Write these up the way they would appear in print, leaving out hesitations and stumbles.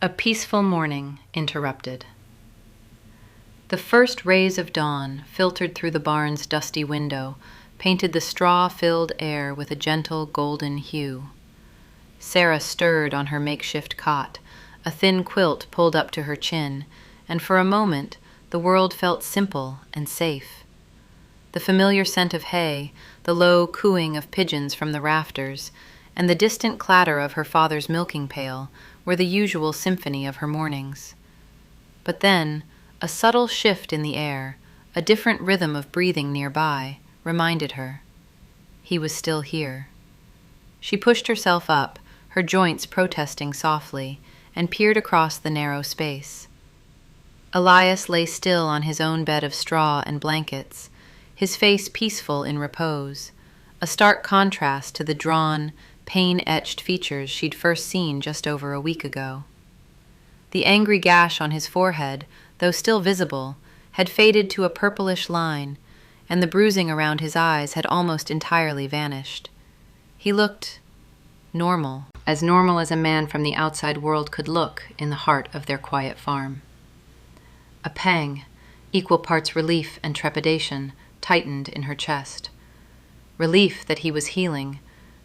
A peaceful morning interrupted. The first rays of dawn filtered through the barn's dusty window, painted the straw-filled air with a gentle golden hue. Sarah stirred on her makeshift cot, a thin quilt pulled up to her chin, and for a moment the world felt simple and safe. The familiar scent of hay, the low cooing of pigeons from the rafters, and the distant clatter of her father's milking pail were the usual symphony of her mornings. But then, a subtle shift in the air, a different rhythm of breathing nearby, reminded her. He was still here. She pushed herself up, her joints protesting softly, and peered across the narrow space. Elias lay still on his own bed of straw and blankets, his face peaceful in repose, a stark contrast to the drawn, pain-etched features she'd first seen just over a week ago. The angry gash on his forehead, though still visible, had faded to a purplish line, and the bruising around his eyes had almost entirely vanished. He looked normal as a man from the outside world could look in the heart of their quiet farm. A pang, equal parts relief and trepidation, tightened in her chest. Relief that he was healing,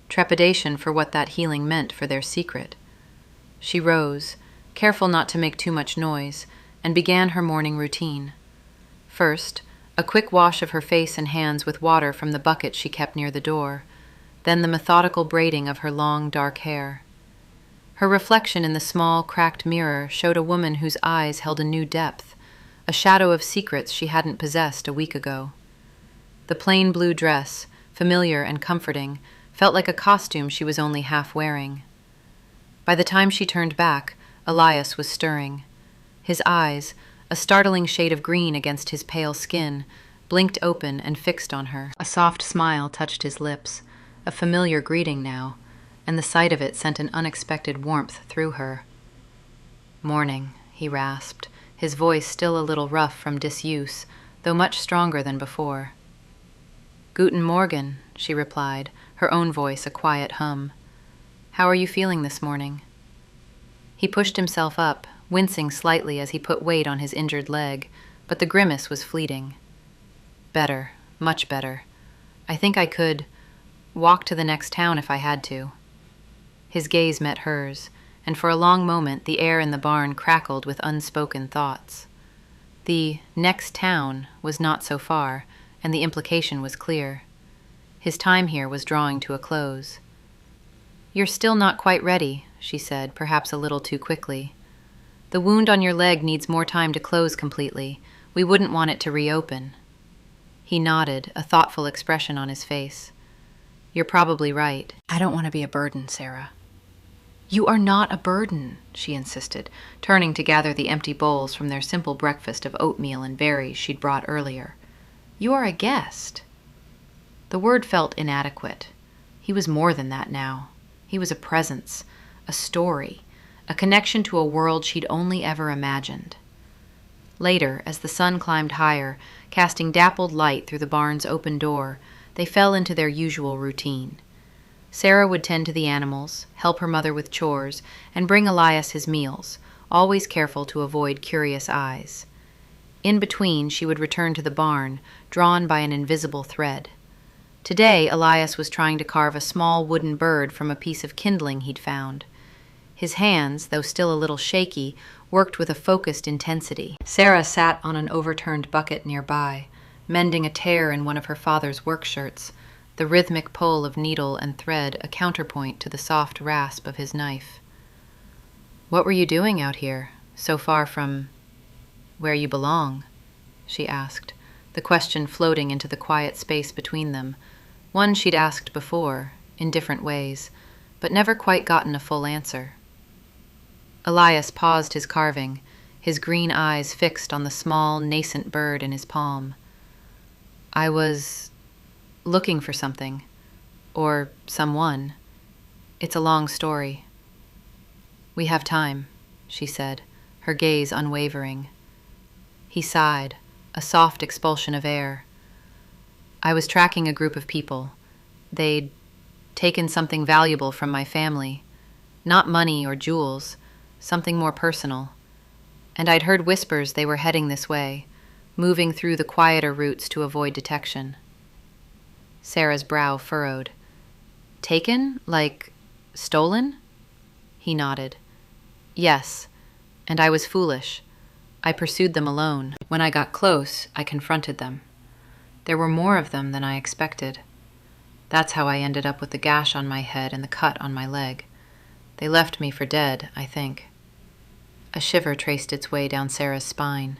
trepidation for what that healing meant for their secret. She rose, careful not to make too much noise, and began her morning routine. First, a quick wash of her face and hands with water from the bucket she kept near the door, then the methodical braiding of her long, dark hair. Her reflection in the small, cracked mirror showed a woman whose eyes held a new depth, a shadow of secrets she hadn't possessed a week ago. The plain blue dress, familiar and comforting, felt like a costume she was only half wearing. By the time she turned back, Elias was stirring. His eyes, a startling shade of green against his pale skin, blinked open and fixed on her. A soft smile touched his lips, a familiar greeting now, and the sight of it sent an unexpected warmth through her. "Morning," he rasped, his voice still a little rough from disuse, though much stronger than before. "Guten Morgen," she replied, her own voice a quiet hum. "How are you feeling this morning?" He pushed himself up, wincing slightly as he put weight on his injured leg, but the grimace was fleeting. "Better, much better. I think I could walk to the next town if I had to." His gaze met hers, and for a long moment the air in the barn crackled with unspoken thoughts. The next town was not so far, and the implication was clear. His time here was drawing to a close. "You're still not quite ready," she said, perhaps a little too quickly. "The wound on your leg needs more time to close completely. We wouldn't want it to reopen." He nodded, a thoughtful expression on his face. "You're probably right. I don't want to be a burden, Sarah." "You are not a burden," she insisted, turning to gather the empty bowls from their simple breakfast of oatmeal and berries she'd brought earlier. "You are a guest." The word felt inadequate. He was more than that now. He was a presence, a story, a connection to a world she'd only ever imagined. Later, as the sun climbed higher, casting dappled light through the barn's open door, they fell into their usual routine. Sarah would tend to the animals, help her mother with chores, and bring Elias his meals, always careful to avoid curious eyes. In between, she would return to the barn, drawn by an invisible thread. Today, Elias was trying to carve a small wooden bird from a piece of kindling he'd found. His hands, though still a little shaky, worked with a focused intensity. Sarah sat on an overturned bucket nearby, mending a tear in one of her father's work shirts, the rhythmic pull of needle and thread a counterpoint to the soft rasp of his knife. "What were you doing out here, so far from where you belong?" she asked, the question floating into the quiet space between them, one she'd asked before, in different ways, but never quite gotten a full answer. Elias paused his carving, his green eyes fixed on the small, nascent bird in his palm. "I was looking for something, or someone. It's a long story." "We have time," she said, her gaze unwavering. He sighed, a soft expulsion of air. "I was tracking a group of people. They'd taken something valuable from my family. Not money or jewels, something more personal. And I'd heard whispers they were heading this way, moving through the quieter routes to avoid detection. Sarah's brow furrowed. Taken? Like, stolen? He nodded. Yes, and I was foolish. I pursued them alone. When I got close, I confronted them. There were more of them than I expected. That's how I ended up with the gash on my head and the cut on my leg. They left me for dead, I think. A shiver traced its way down Sarah's spine.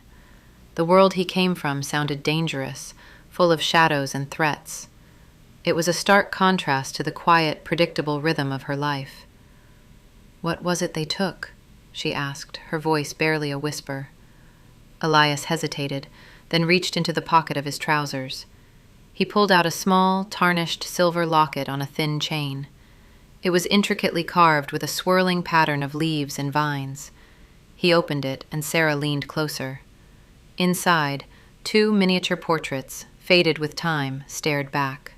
The world he came from sounded dangerous, full of shadows and threats. It was a stark contrast to the quiet, predictable rhythm of her life. "What was it they took?" she asked, her voice barely a whisper. Elias hesitated, then reached into the pocket of his trousers. He pulled out a small, tarnished silver locket on a thin chain. It was intricately carved with a swirling pattern of leaves and vines. He opened it, and Sarah leaned closer. Inside, 2 miniature portraits, faded with time, stared back.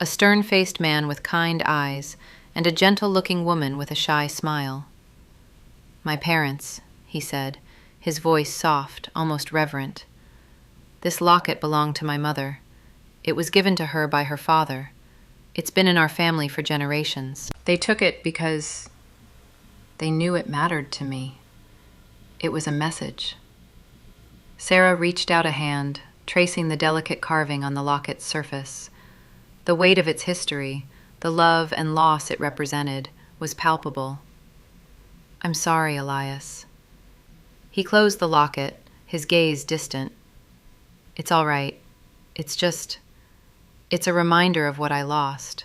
A stern-faced man with kind eyes, and a gentle-looking woman with a shy smile. "My parents," he said, his voice soft, almost reverent. "This locket belonged to my mother. It was given to her by her father. It's been in our family for generations. They took it because they knew it mattered to me. It was a message." Sarah reached out a hand, tracing the delicate carving on the locket's surface. The weight of its history, the love and loss it represented, was palpable. "I'm sorry, Elias." He closed the locket, his gaze distant. "It's all right. It's a reminder of what I lost,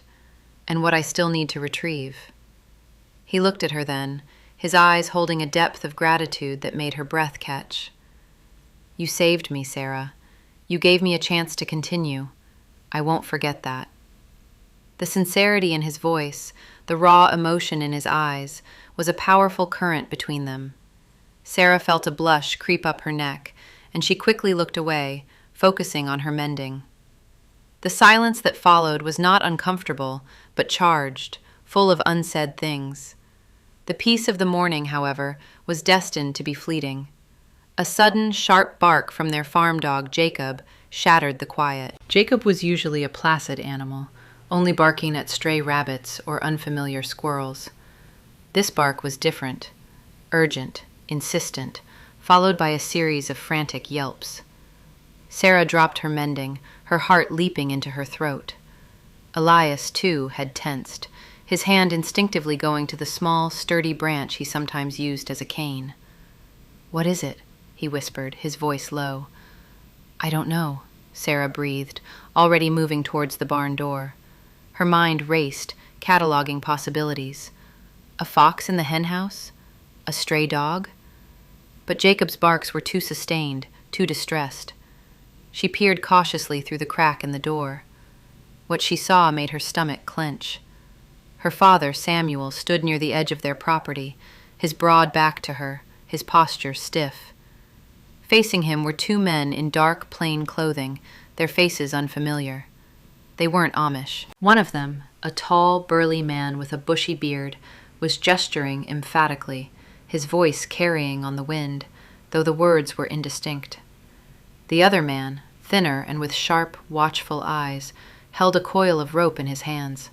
and what I still need to retrieve." He looked at her then, his eyes holding a depth of gratitude that made her breath catch. "You saved me, Sarah. You gave me a chance to continue. I won't forget that." The sincerity in his voice, the raw emotion in his eyes, was a powerful current between them. Sarah felt a blush creep up her neck, and she quickly looked away, focusing on her mending. The silence that followed was not uncomfortable, but charged, full of unsaid things. The peace of the morning, however, was destined to be fleeting. A sudden, sharp bark from their farm dog, Jacob, shattered the quiet. Jacob was usually a placid animal, only barking at stray rabbits or unfamiliar squirrels. This bark was different, urgent, insistent, followed by a series of frantic yelps. Sarah dropped her mending, her heart leaping into her throat. Elias, too, had tensed, his hand instinctively going to the small, sturdy branch he sometimes used as a cane. "What is it?" he whispered, his voice low. "I don't know," Sarah breathed, already moving towards the barn door. Her mind raced, cataloging possibilities. A fox in the henhouse? A stray dog? But Jacob's barks were too sustained, too distressed. She peered cautiously through the crack in the door. What she saw made her stomach clench. Her father, Samuel, stood near the edge of their property, his broad back to her, his posture stiff. Facing him were 2 men in dark, plain clothing, their faces unfamiliar. They weren't Amish. One of them, a tall, burly man with a bushy beard, was gesturing emphatically, his voice carrying on the wind, though the words were indistinct. The other man, thinner and with sharp, watchful eyes, held a coil of rope in his hands.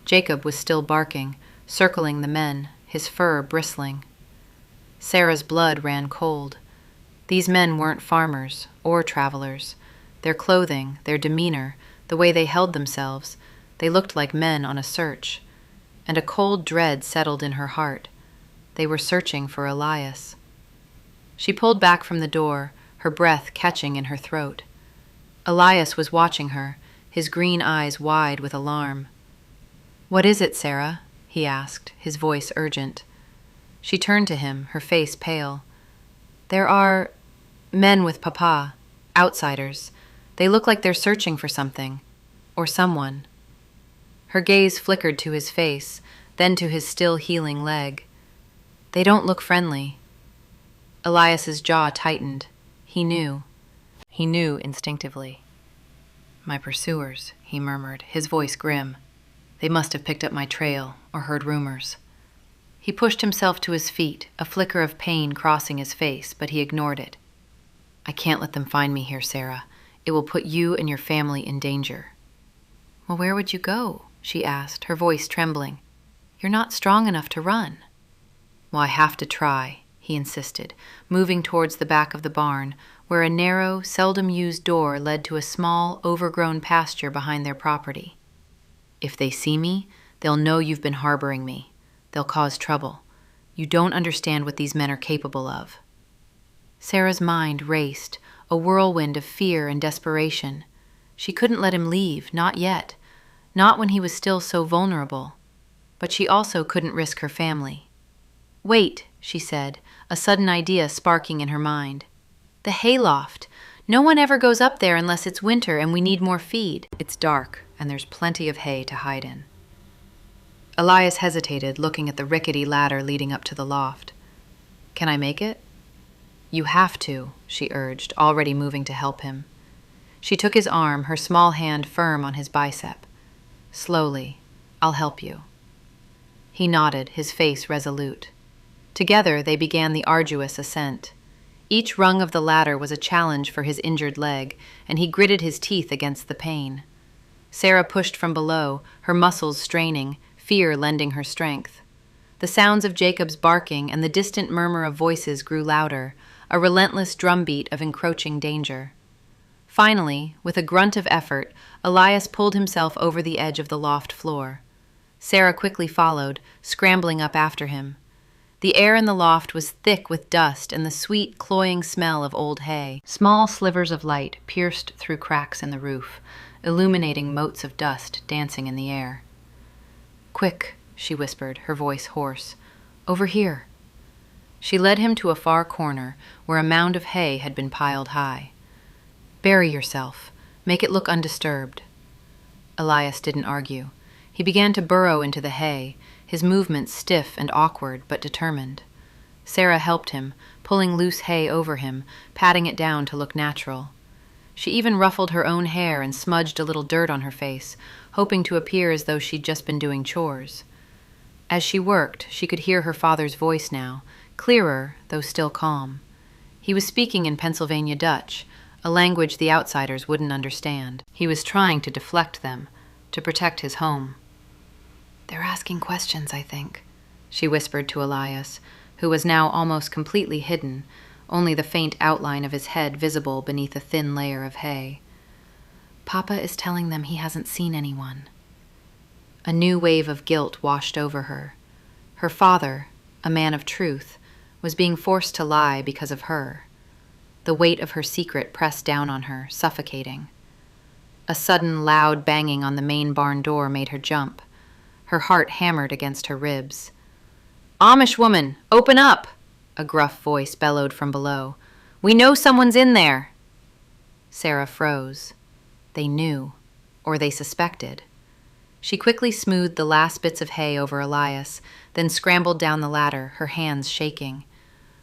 Jacob was still barking, circling the men, his fur bristling. Sarah's blood ran cold. These men weren't farmers or travelers. Their clothing, their demeanor, the way they held themselves, they looked like men on a search. And a cold dread settled in her heart. They were searching for Elias. She pulled back from the door, her breath catching in her throat. Elias was watching her, his green eyes wide with alarm. "What is it, Sarah?" he asked, his voice urgent. She turned to him, her face pale. "There are men with Papa, outsiders. They look like they're searching for something, or someone." Her gaze flickered to his face, then to his still healing leg. "They don't look friendly." Elias's jaw tightened. He knew. He knew instinctively. "My pursuers," he murmured, his voice grim. "They must have picked up my trail or heard rumors." He pushed himself to his feet, a flicker of pain crossing his face, but he ignored it. I can't let them find me here, Sarah. It will put you and your family in danger. Well, where would you go? She asked, her voice trembling. You're not strong enough to run. Well, I have to try, he insisted, moving towards the back of the barn, where a narrow, seldom-used door led to a small, overgrown pasture behind their property. If they see me, they'll know you've been harboring me. They'll cause trouble. You don't understand what these men are capable of. Sarah's mind raced, a whirlwind of fear and desperation. She couldn't let him leave, not yet, not when he was still so vulnerable. But she also couldn't risk her family. Wait, she said, a sudden idea sparking in her mind. The hayloft. No one ever goes up there unless it's winter and we need more feed. It's dark, and there's plenty of hay to hide in. Elias hesitated, looking at the rickety ladder leading up to the loft. Can I make it? You have to, she urged, already moving to help him. She took his arm, her small hand firm on his bicep. Slowly, I'll help you. He nodded, his face resolute. Together they began the arduous ascent. Each rung of the ladder was a challenge for his injured leg, and he gritted his teeth against the pain. Sarah pushed from below, her muscles straining, fear lending her strength. The sounds of Jacob's barking and the distant murmur of voices grew louder, a relentless drumbeat of encroaching danger. Finally, with a grunt of effort, Elias pulled himself over the edge of the loft floor. Sarah quickly followed, scrambling up after him. The air in the loft was thick with dust and the sweet, cloying smell of old hay. Small slivers of light pierced through cracks in the roof, illuminating motes of dust dancing in the air. Quick, she whispered, her voice hoarse. Over here. She led him to a far corner where a mound of hay had been piled high. Bury yourself. Make it look undisturbed. Elias didn't argue. He began to burrow into the hay, his movements stiff and awkward but determined. Sarah helped him, pulling loose hay over him, patting it down to look natural. She even ruffled her own hair and smudged a little dirt on her face, hoping to appear as though she'd just been doing chores. As she worked, she could hear her father's voice now, clearer, though still calm. He was speaking in Pennsylvania Dutch, a language the outsiders wouldn't understand. He was trying to deflect them, to protect his home. They're asking questions, I think, she whispered to Elias, who was now almost completely hidden, only the faint outline of his head visible beneath a thin layer of hay. Papa is telling them he hasn't seen anyone. A new wave of guilt washed over her. Her father, a man of truth, was being forced to lie because of her. The weight of her secret pressed down on her, suffocating. A sudden, loud banging on the main barn door made her jump. Her heart hammered against her ribs. "Amish woman, open up!" a gruff voice bellowed from below. "We know someone's in there!" Sarah froze. They knew, or they suspected. She quickly smoothed the last bits of hay over Elias, then scrambled down the ladder, her hands shaking.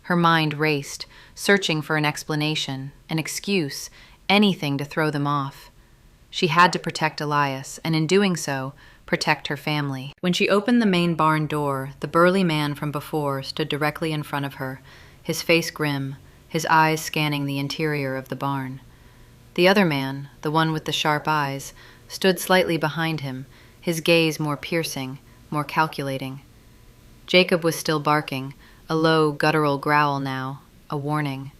Her mind raced, searching for an explanation, an excuse, anything to throw them off. She had to protect Elias, and in doing so, protect her family. When she opened the main barn door, the burly man from before stood directly in front of her, his face grim, his eyes scanning the interior of the barn. The other man, the one with the sharp eyes, stood slightly behind him, his gaze more piercing, more calculating. Jacob was still barking, a low, guttural growl now, a warning.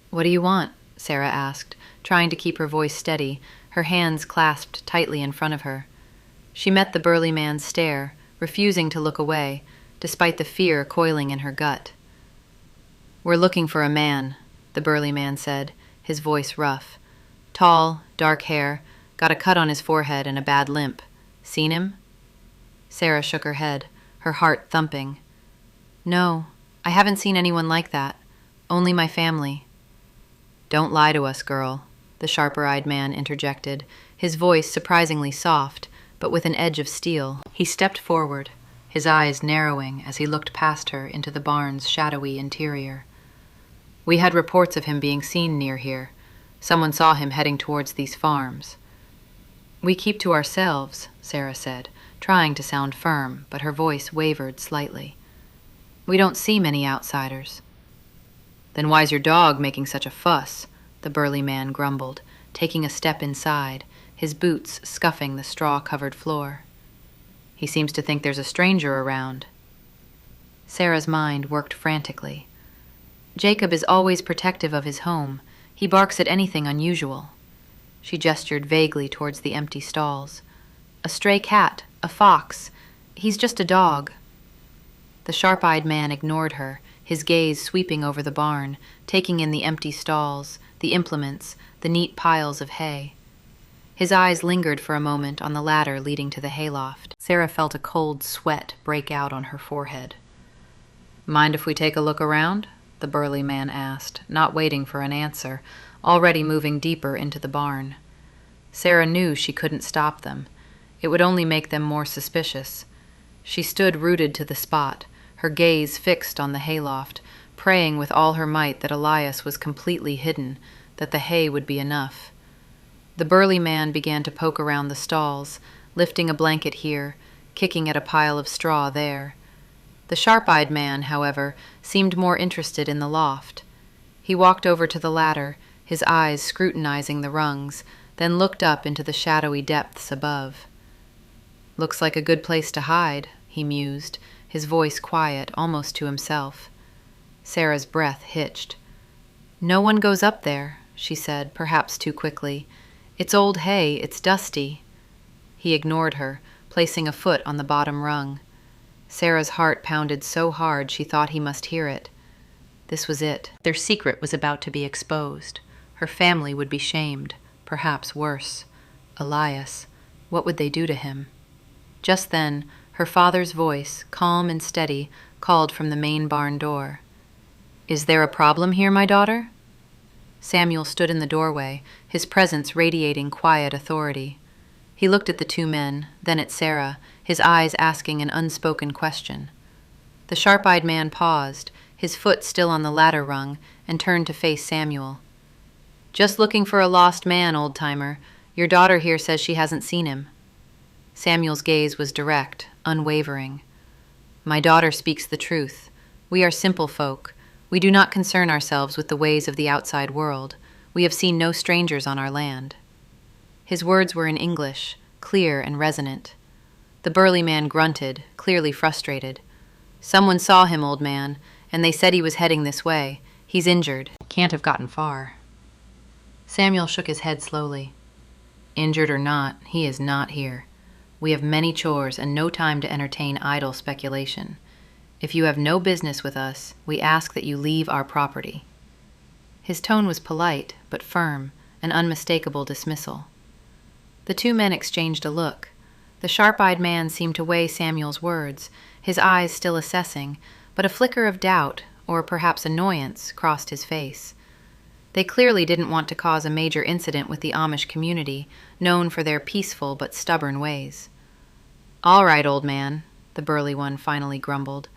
"What do you want?" Sarah asked, trying to keep her voice steady, her hands clasped tightly in front of her. She met the burly man's stare, refusing to look away, despite the fear coiling in her gut. "We're looking for a man," the burly man said, his voice rough. "Tall, dark hair, got a cut on his forehead and a bad limp. Seen him?" Sarah shook her head, her heart thumping. "No, I haven't seen anyone like that. Only my family." "Don't lie to us, girl," the sharper-eyed man interjected, his voice surprisingly soft, but with an edge of steel. He stepped forward, his eyes narrowing as he looked past her into the barn's shadowy interior. "We had reports of him being seen near here. Someone saw him heading towards these farms." "We keep to ourselves," Sarah said, trying to sound firm, but her voice wavered slightly. "We don't see many outsiders." "Then why's your dog making such a fuss?" the burly man grumbled, taking a step inside, his boots scuffing the straw-covered floor. "He seems to think there's a stranger around." Sarah's mind worked frantically. "Jacob is always protective of his home. He barks at anything unusual." She gestured vaguely towards the empty stalls. "A stray cat, a fox. He's just a dog." The sharp-eyed man ignored her, his gaze sweeping over the barn, taking in the empty stalls, the implements, the neat piles of hay. His eyes lingered for a moment on the ladder leading to the hayloft. Sarah felt a cold sweat break out on her forehead. "Mind if we take a look around?" the burly man asked, not waiting for an answer, already moving deeper into the barn. Sarah knew she couldn't stop them. It would only make them more suspicious. She stood rooted to the spot, her gaze fixed on the hayloft, praying with all her might that Elias was completely hidden, that the hay would be enough. The burly man began to poke around the stalls, lifting a blanket here, kicking at a pile of straw there. The sharp-eyed man, however, seemed more interested in the loft. He walked over to the ladder, his eyes scrutinizing the rungs, then looked up into the shadowy depths above. "Looks like a good place to hide," he mused, his voice quiet, almost to himself. Sarah's breath hitched. "No one goes up there," she said, perhaps too quickly. "It's old hay, it's dusty." He ignored her, placing a foot on the bottom rung. Sarah's heart pounded so hard she thought he must hear it. This was it. Their secret was about to be exposed. Her family would be shamed, perhaps worse. Elias, what would they do to him? Just then, her father's voice, calm and steady, called from the main barn door. "Is there a problem here, my daughter?" Samuel stood in the doorway, his presence radiating quiet authority. He looked at the two men, then at Sarah, his eyes asking an unspoken question. The sharp-eyed man paused, his foot still on the ladder rung, and turned to face Samuel. "Just looking for a lost man, old-timer. Your daughter here says she hasn't seen him." Samuel's gaze was direct, unwavering. "My daughter speaks the truth. We are simple folk. We do not concern ourselves with the ways of the outside world. We have seen no strangers on our land." His words were in English, clear and resonant. The burly man grunted, clearly frustrated. "Someone saw him, old man, and they said he was heading this way. He's injured. Can't have gotten far." Samuel shook his head slowly. "Injured or not, he is not here. We have many chores and no time to entertain idle speculation. If you have no business with us, we ask that you leave our property." His tone was polite, but firm, an unmistakable dismissal. The two men exchanged a look. The sharp-eyed man seemed to weigh Samuel's words, his eyes still assessing, but a flicker of doubt, or perhaps annoyance, crossed his face. They clearly didn't want to cause a major incident with the Amish community, known for their peaceful but stubborn ways. "All right, old man," the burly one finally grumbled.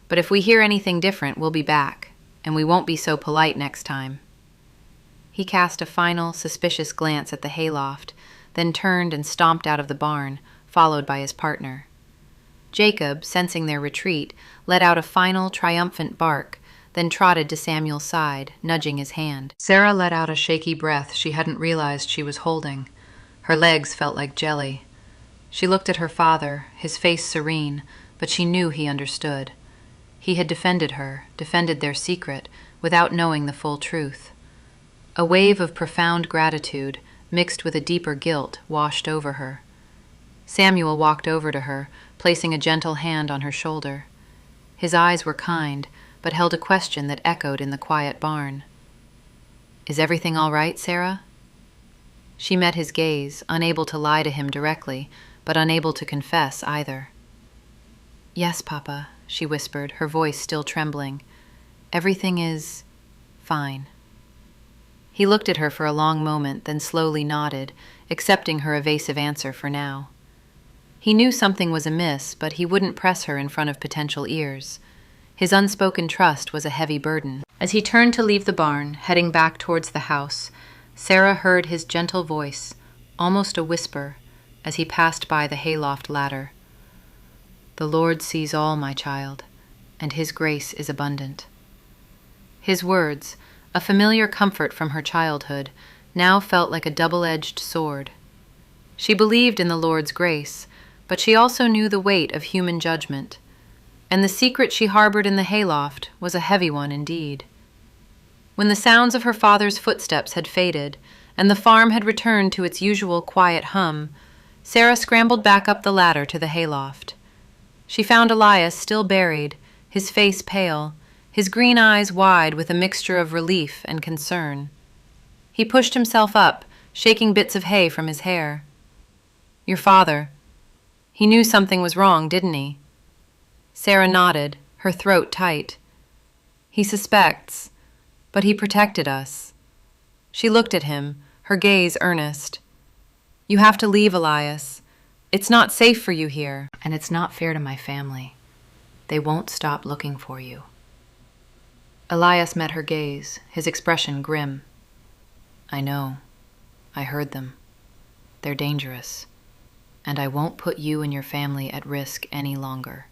"But if we hear anything different, we'll be back, and we won't be so polite next time." He cast a final, suspicious glance at the hayloft, then turned and stomped out of the barn, followed by his partner. Jacob, sensing their retreat, let out a final, triumphant bark, then trotted to Samuel's side, nudging his hand. Sarah let out a shaky breath she hadn't realized she was holding. Her legs felt like jelly. She looked at her father, his face serene, but she knew he understood. He had defended her, defended their secret, without knowing the full truth. A wave of profound gratitude, mixed with a deeper guilt, washed over her. Samuel walked over to her, placing a gentle hand on her shoulder. His eyes were kind, but held a question that echoed in the quiet barn. "Is everything all right, Sarah?" She met his gaze, unable to lie to him directly, but unable to confess either. "Yes, Papa," she whispered, her voice still trembling. "Everything is fine." He looked at her for a long moment, then slowly nodded, accepting her evasive answer for now. He knew something was amiss, but he wouldn't press her in front of potential ears. His unspoken trust was a heavy burden. As he turned to leave the barn, heading back towards the house, Sarah heard his gentle voice, almost a whisper, as he passed by the hayloft ladder. "The Lord sees all, my child, and His grace is abundant." His words, a familiar comfort from her childhood, now felt like a double-edged sword. She believed in the Lord's grace, but she also knew the weight of human judgment, and the secret she harbored in the hayloft was a heavy one indeed. When the sounds of her father's footsteps had faded, and the farm had returned to its usual quiet hum, Sarah scrambled back up the ladder to the hayloft. She found Elias still buried, his face pale, his green eyes wide with a mixture of relief and concern. He pushed himself up, shaking bits of hay from his hair. "Your father. He knew something was wrong, didn't he?" Sarah nodded, her throat tight. "He suspects, but he protected us." She looked at him, her gaze earnest. "You have to leave, Elias. It's not safe for you here, and it's not fair to my family. They won't stop looking for you." Elias met her gaze, his expression grim. "I know. I heard them. They're dangerous, and I won't put you and your family at risk any longer."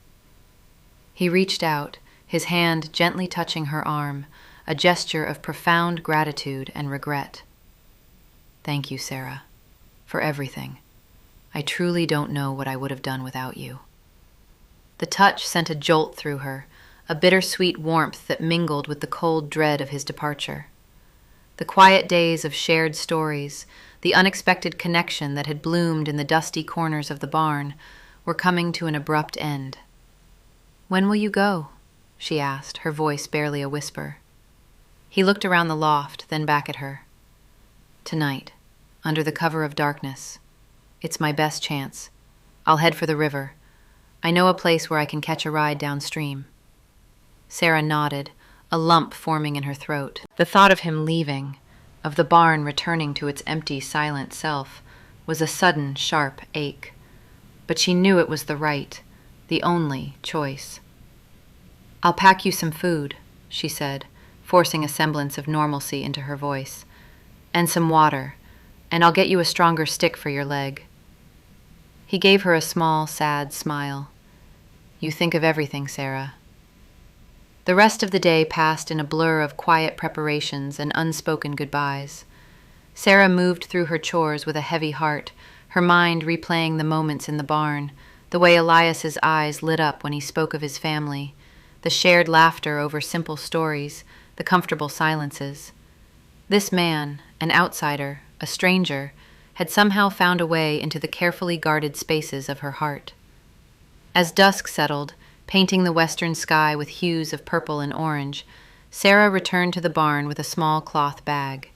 He reached out, his hand gently touching her arm, a gesture of profound gratitude and regret. "Thank you, Sarah, for everything. I truly don't know what I would have done without you." The touch sent a jolt through her, a bittersweet warmth that mingled with the cold dread of his departure. The quiet days of shared stories, the unexpected connection that had bloomed in the dusty corners of the barn, were coming to an abrupt end. "When will you go?" she asked, her voice barely a whisper. He looked around the loft, then back at her. "Tonight, under the cover of darkness. It's my best chance. I'll head for the river. I know a place where I can catch a ride downstream." Sarah nodded, a lump forming in her throat. The thought of him leaving, of the barn returning to its empty, silent self, was a sudden, sharp ache. But she knew it was the right, the only choice. "I'll pack you some food," she said, forcing a semblance of normalcy into her voice, "and some water, and I'll get you a stronger stick for your leg." He gave her a small, sad smile. "You think of everything, Sarah." The rest of the day passed in a blur of quiet preparations and unspoken goodbyes. Sarah moved through her chores with a heavy heart, her mind replaying the moments in the barn, the way Elias's eyes lit up when he spoke of his family, the shared laughter over simple stories, the comfortable silences. This man, an outsider, a stranger, had somehow found a way into the carefully guarded spaces of her heart. As dusk settled, painting the western sky with hues of purple and orange, Sarah returned to the barn with a small cloth bag.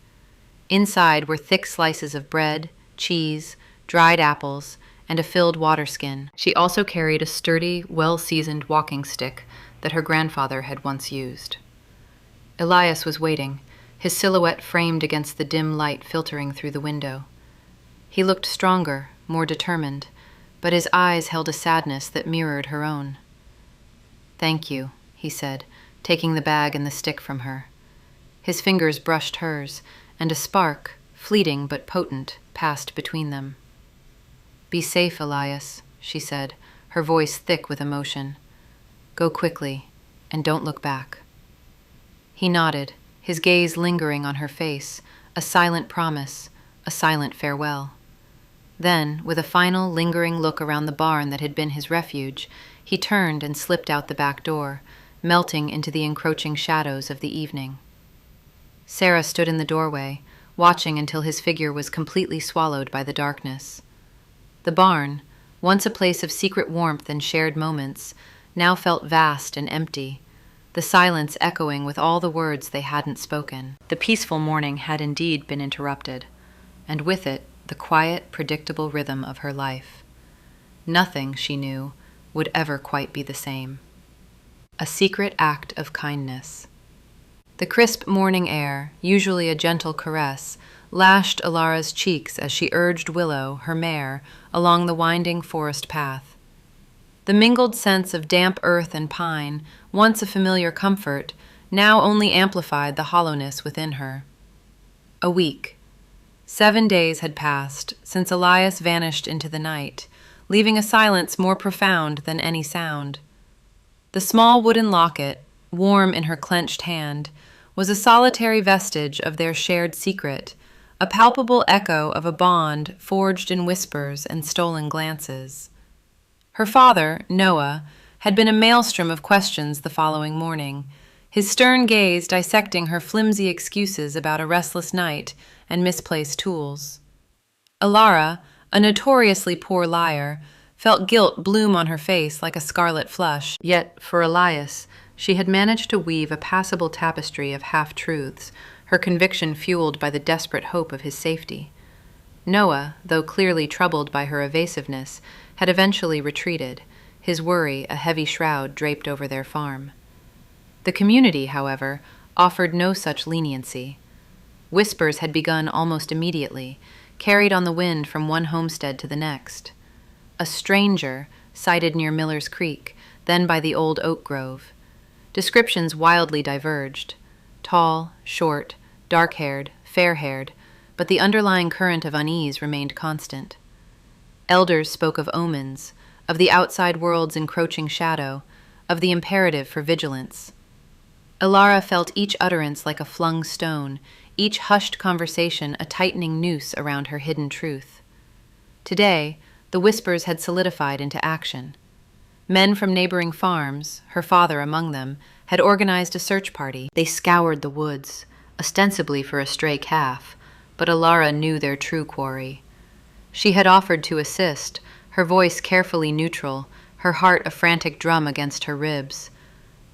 Inside were thick slices of bread, cheese, dried apples, and a filled water skin. She also carried a sturdy, well-seasoned walking stick that her grandfather had once used. Elias was waiting, his silhouette framed against the dim light filtering through the window. He looked stronger, more determined, but his eyes held a sadness that mirrored her own. "Thank you," he said, taking the bag and the stick from her. His fingers brushed hers, and a spark, fleeting but potent, passed between them. "Be safe, Elias," she said, her voice thick with emotion. "Go quickly, and don't look back." He nodded, his gaze lingering on her face, a silent promise, a silent farewell. Then, with a final lingering look around the barn that had been his refuge, he turned and slipped out the back door, melting into the encroaching shadows of the evening. Sarah stood in the doorway, watching until his figure was completely swallowed by the darkness. The barn, once a place of secret warmth and shared moments, now felt vast and empty, the silence echoing with all the words they hadn't spoken. The peaceful morning had indeed been interrupted, and with it the quiet, predictable rhythm of her life. Nothing, she knew, would ever quite be the same. A secret act of kindness. The crisp morning air, usually a gentle caress, lashed Alara's cheeks as she urged Willow, her mare, along the winding forest path. The mingled sense of damp earth and pine, once a familiar comfort, now only amplified the hollowness within her. A week. 7 days had passed since Elias vanished into the night, leaving a silence more profound than any sound. The small wooden locket, warm in her clenched hand, was a solitary vestige of their shared secret, a palpable echo of a bond forged in whispers and stolen glances. Her father, Noah, had been a maelstrom of questions the following morning, his stern gaze dissecting her flimsy excuses about a restless night and misplaced tools. Alara, a notoriously poor liar, felt guilt bloom on her face like a scarlet flush. Yet, for Elias, she had managed to weave a passable tapestry of half-truths, her conviction fueled by the desperate hope of his safety. Noah, though clearly troubled by her evasiveness, had eventually retreated, his worry a heavy shroud draped over their farm. The community, however, offered no such leniency. Whispers had begun almost immediately, carried on the wind from one homestead to the next. A stranger, sighted near Miller's Creek, then by the old oak grove. Descriptions wildly diverged. Tall, short, dark-haired, fair-haired, but the underlying current of unease remained constant. Elders spoke of omens, of the outside world's encroaching shadow, of the imperative for vigilance. Alara felt each utterance like a flung stone, each hushed conversation a tightening noose around her hidden truth. Today, the whispers had solidified into action. Men from neighboring farms, her father among them, had organized a search party. They scoured the woods, ostensibly for a stray calf, but Alara knew their true quarry. She had offered to assist, her voice carefully neutral, her heart a frantic drum against her ribs.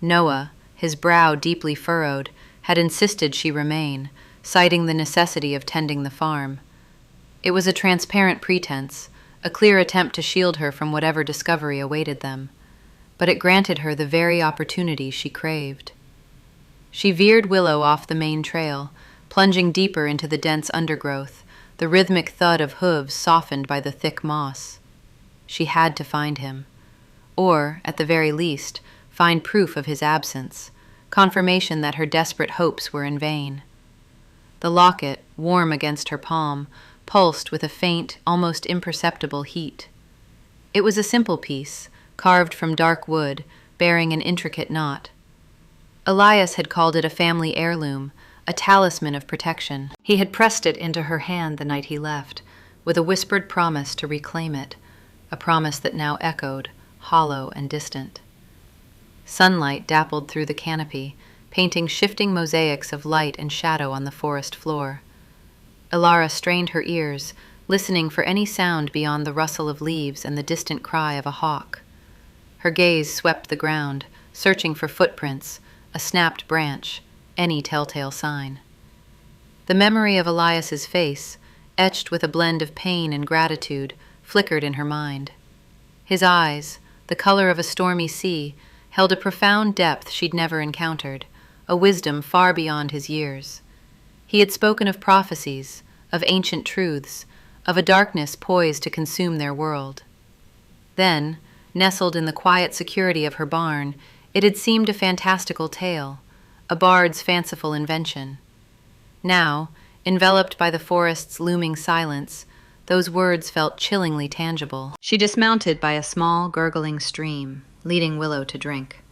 Noah, his brow deeply furrowed, had insisted she remain, citing the necessity of tending the farm. It was a transparent pretense, a clear attempt to shield her from whatever discovery awaited them, but it granted her the very opportunity she craved. She veered Willow off the main trail, plunging deeper into the dense undergrowth, the rhythmic thud of hooves softened by the thick moss. She had to find him, or, at the very least, find proof of his absence, confirmation that her desperate hopes were in vain. The locket, warm against her palm, pulsed with a faint, almost imperceptible heat. It was a simple piece, carved from dark wood, bearing an intricate knot. Elias had called it a family heirloom, a talisman of protection. He had pressed it into her hand the night he left, with a whispered promise to reclaim it, a promise that now echoed, hollow and distant. Sunlight dappled through the canopy, painting shifting mosaics of light and shadow on the forest floor. Alara strained her ears, listening for any sound beyond the rustle of leaves and the distant cry of a hawk. Her gaze swept the ground, searching for footprints, a snapped branch, any telltale sign. The memory of Elias's face, etched with a blend of pain and gratitude, flickered in her mind. His eyes, the color of a stormy sea, held a profound depth she'd never encountered, a wisdom far beyond his years. He had spoken of prophecies, of ancient truths, of a darkness poised to consume their world. Then, nestled in the quiet security of her barn, it had seemed a fantastical tale, a bard's fanciful invention. Now, enveloped by the forest's looming silence, those words felt chillingly tangible. She dismounted by a small, gurgling stream, leading Willow to drink.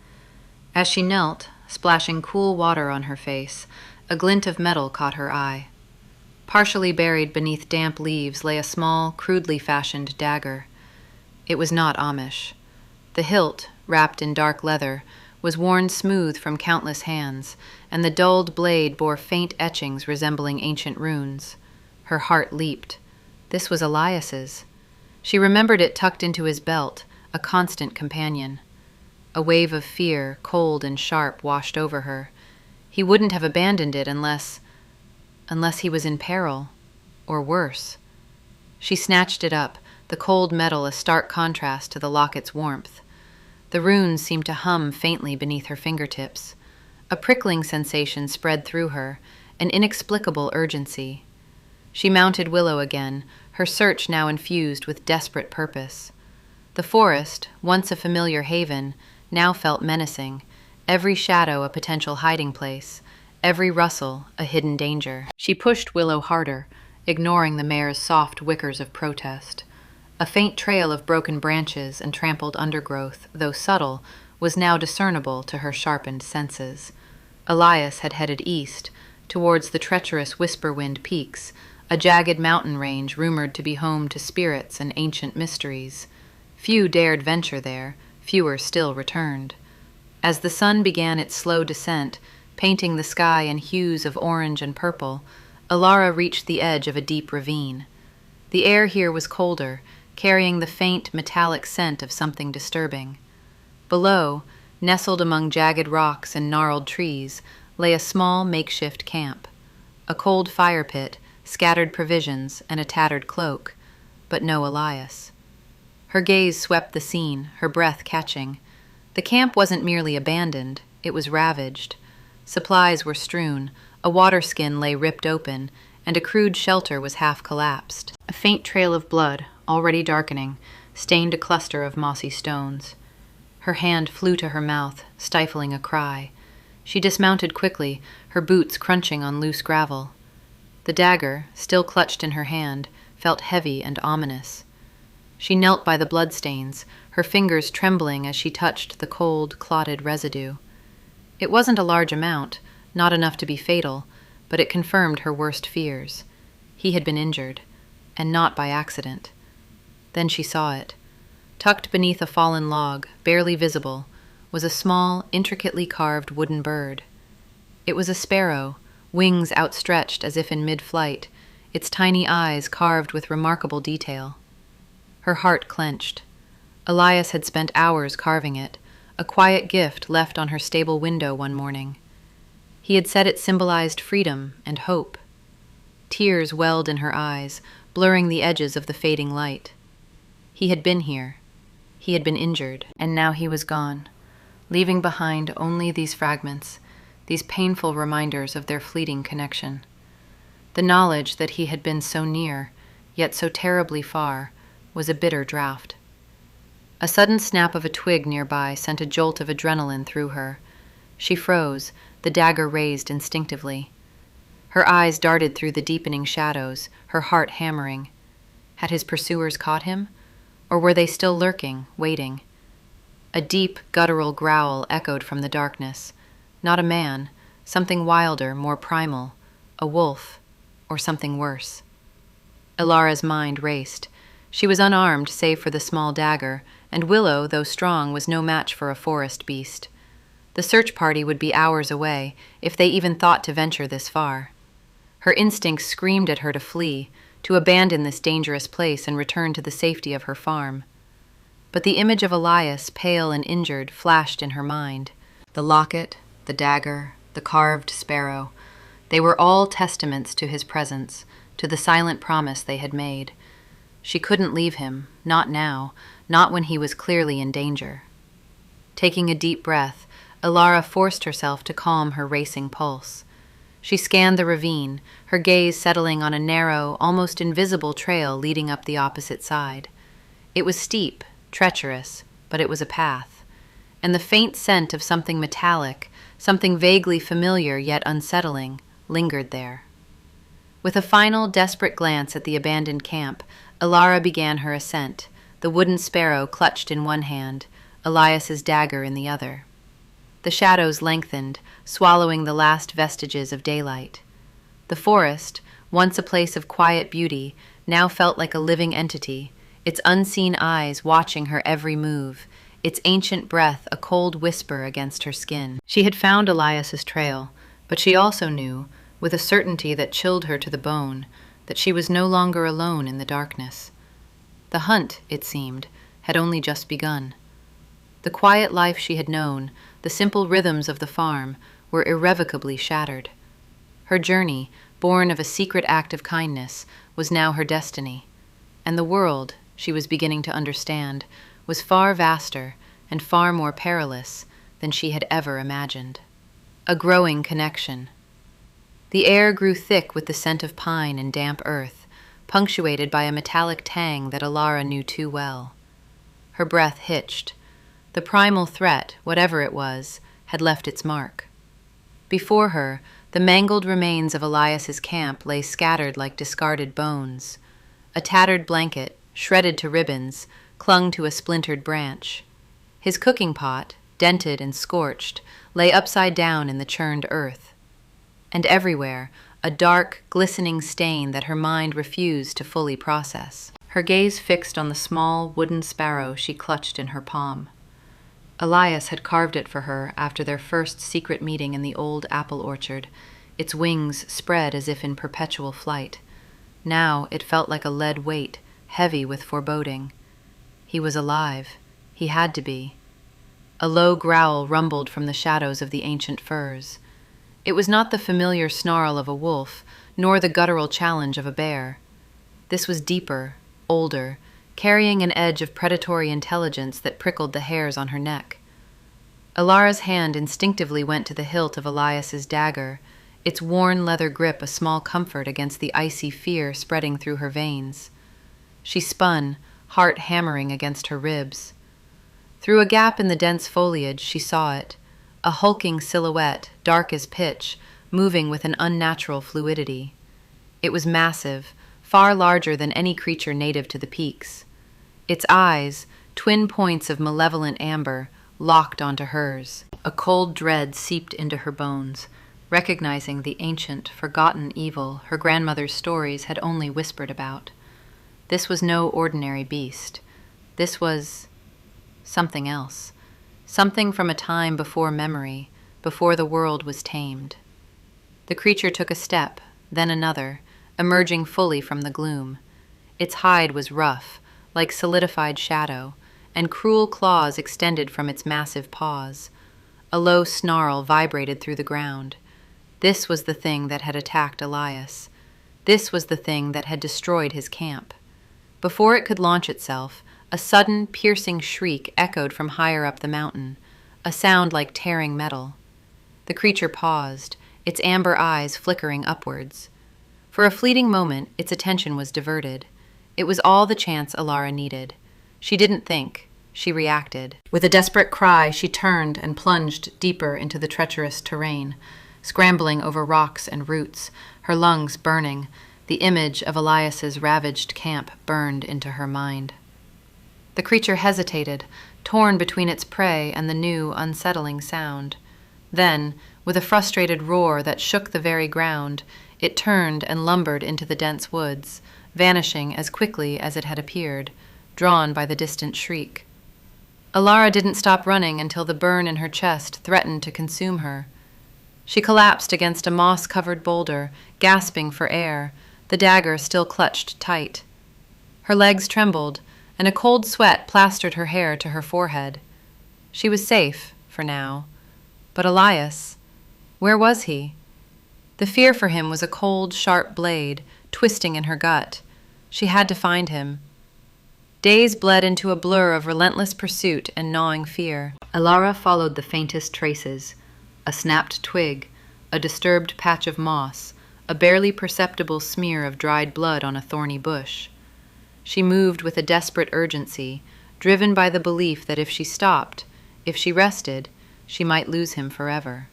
As she knelt, splashing cool water on her face, a glint of metal caught her eye. Partially buried beneath damp leaves lay a small, crudely fashioned dagger. It was not Amish. The hilt, wrapped in dark leather, was worn smooth from countless hands, and the dulled blade bore faint etchings resembling ancient runes. Her heart leaped. This was Elias's. She remembered it tucked into his belt, a constant companion. A wave of fear, cold and sharp, washed over her. He wouldn't have abandoned it unless he was in peril, or worse. She snatched it up, the cold metal a stark contrast to the locket's warmth. The runes seemed to hum faintly beneath her fingertips. A prickling sensation spread through her, an inexplicable urgency. She mounted Willow again, her search now infused with desperate purpose. The forest, once a familiar haven, now felt menacing, every shadow a potential hiding place, every rustle a hidden danger. She pushed Willow harder, ignoring the mare's soft wickers of protest. A faint trail of broken branches and trampled undergrowth, though subtle, was now discernible to her sharpened senses. Elias had headed east, towards the treacherous Whisperwind Peaks, a jagged mountain range rumored to be home to spirits and ancient mysteries. Few dared venture there, fewer still returned. As the sun began its slow descent, painting the sky in hues of orange and purple, Alara reached the edge of a deep ravine. The air here was colder, carrying the faint, metallic scent of something disturbing. Below, nestled among jagged rocks and gnarled trees, lay a small makeshift camp. A cold fire pit, scattered provisions, and a tattered cloak, but no Elias. Her gaze swept the scene, her breath catching. The camp wasn't merely abandoned, it was ravaged. Supplies were strewn, a water skin lay ripped open, and a crude shelter was half collapsed. A faint trail of blood, already darkening, stained a cluster of mossy stones. Her hand flew to her mouth, stifling a cry. She dismounted quickly, her boots crunching on loose gravel. The dagger, still clutched in her hand, felt heavy and ominous. She knelt by the bloodstains, her fingers trembling as she touched the cold, clotted residue. It wasn't a large amount, not enough to be fatal, but it confirmed her worst fears. He had been injured, and not by accident. Then she saw it. Tucked beneath a fallen log, barely visible, was a small, intricately carved wooden bird. It was a sparrow, wings outstretched as if in mid-flight, its tiny eyes carved with remarkable detail. Her heart clenched. Elias had spent hours carving it, a quiet gift left on her stable window one morning. He had said it symbolized freedom and hope. Tears welled in her eyes, blurring the edges of the fading light. He had been here. He had been injured, and now he was gone, leaving behind only these fragments, these painful reminders of their fleeting connection. The knowledge that he had been so near, yet so terribly far, was a bitter draught. A sudden snap of a twig nearby sent a jolt of adrenaline through her. She froze, the dagger raised instinctively. Her eyes darted through the deepening shadows, her heart hammering. Had his pursuers caught him? Or were they still lurking, waiting? A deep, guttural growl echoed from the darkness. Not a man, something wilder, more primal, a wolf, or something worse. Ilara's mind raced. She was unarmed save for the small dagger, and Willow, though strong, was no match for a forest beast. The search party would be hours away, if they even thought to venture this far. Her instincts screamed at her to flee, to abandon this dangerous place and return to the safety of her farm. But the image of Elias, pale and injured, flashed in her mind. The locket, the dagger, the carved sparrow, they were all testaments to his presence, to the silent promise they had made. She couldn't leave him, not now, not when he was clearly in danger. Taking a deep breath, Ilara forced herself to calm her racing pulse. She scanned the ravine, her gaze settling on a narrow, almost invisible trail leading up the opposite side. It was steep, treacherous, but it was a path, and the faint scent of something metallic, something vaguely familiar yet unsettling, lingered there. With a final, desperate glance at the abandoned camp, Ilara began her ascent, the wooden sparrow clutched in one hand, Elias's dagger in the other. The shadows lengthened, swallowing the last vestiges of daylight. The forest, once a place of quiet beauty, now felt like a living entity, its unseen eyes watching her every move, its ancient breath a cold whisper against her skin. She had found Elias's trail, but she also knew, with a certainty that chilled her to the bone, that she was no longer alone in the darkness. The hunt, it seemed, had only just begun. The quiet life she had known, the simple rhythms of the farm, were irrevocably shattered. Her journey, born of a secret act of kindness, was now her destiny, and the world, she was beginning to understand, was far vaster and far more perilous than she had ever imagined. A growing connection. The air grew thick with the scent of pine and damp earth, punctuated by a metallic tang that Ilara knew too well. Her breath hitched. The primal threat, whatever it was, had left its mark. Before her, the mangled remains of Elias's camp lay scattered like discarded bones. A tattered blanket, shredded to ribbons, clung to a splintered branch. His cooking pot, dented and scorched, lay upside down in the churned earth. And everywhere, a dark, glistening stain that her mind refused to fully process. Her gaze fixed on the small wooden sparrow she clutched in her palm. Elias had carved it for her after their first secret meeting in the old apple orchard, its wings spread as if in perpetual flight. Now it felt like a lead weight, heavy with foreboding. He was alive. He had to be. A low growl rumbled from the shadows of the ancient firs. It was not the familiar snarl of a wolf, nor the guttural challenge of a bear. This was deeper, older, carrying an edge of predatory intelligence that prickled the hairs on her neck. Alara's hand instinctively went to the hilt of Elias's dagger, its worn leather grip a small comfort against the icy fear spreading through her veins. She spun, heart hammering against her ribs. Through a gap in the dense foliage she saw it, a hulking silhouette, dark as pitch, moving with an unnatural fluidity. It was massive, far larger than any creature native to the peaks. Its eyes, twin points of malevolent amber, locked onto hers. A cold dread seeped into her bones, recognizing the ancient, forgotten evil her grandmother's stories had only whispered about. This was no ordinary beast. This was something else. Something from a time before memory, before the world was tamed. The creature took a step, then another, emerging fully from the gloom. Its hide was rough, like solidified shadow, and cruel claws extended from its massive paws. A low snarl vibrated through the ground. This was the thing that had attacked Elias. This was the thing that had destroyed his camp. Before it could launch itself, a sudden, piercing shriek echoed from higher up the mountain, a sound like tearing metal. The creature paused, its amber eyes flickering upwards. For a fleeting moment, its attention was diverted. It was all the chance Alara needed. She didn't think. She reacted. With a desperate cry, she turned and plunged deeper into the treacherous terrain, scrambling over rocks and roots, her lungs burning. The image of Elias's ravaged camp burned into her mind. The creature hesitated, torn between its prey and the new, unsettling sound. Then, with a frustrated roar that shook the very ground, it turned and lumbered into the dense woods, vanishing as quickly as it had appeared, drawn by the distant shriek. Alara didn't stop running until the burn in her chest threatened to consume her. She collapsed against a moss-covered boulder, gasping for air, the dagger still clutched tight. Her legs trembled, and a cold sweat plastered her hair to her forehead. She was safe, for now. But Elias, where was he? The fear for him was a cold, sharp blade, twisting in her gut. She had to find him. Days bled into a blur of relentless pursuit and gnawing fear. Alara followed the faintest traces. A snapped twig, a disturbed patch of moss, a barely perceptible smear of dried blood on a thorny bush. She moved with a desperate urgency, driven by the belief that if she stopped, if she rested, she might lose him forever.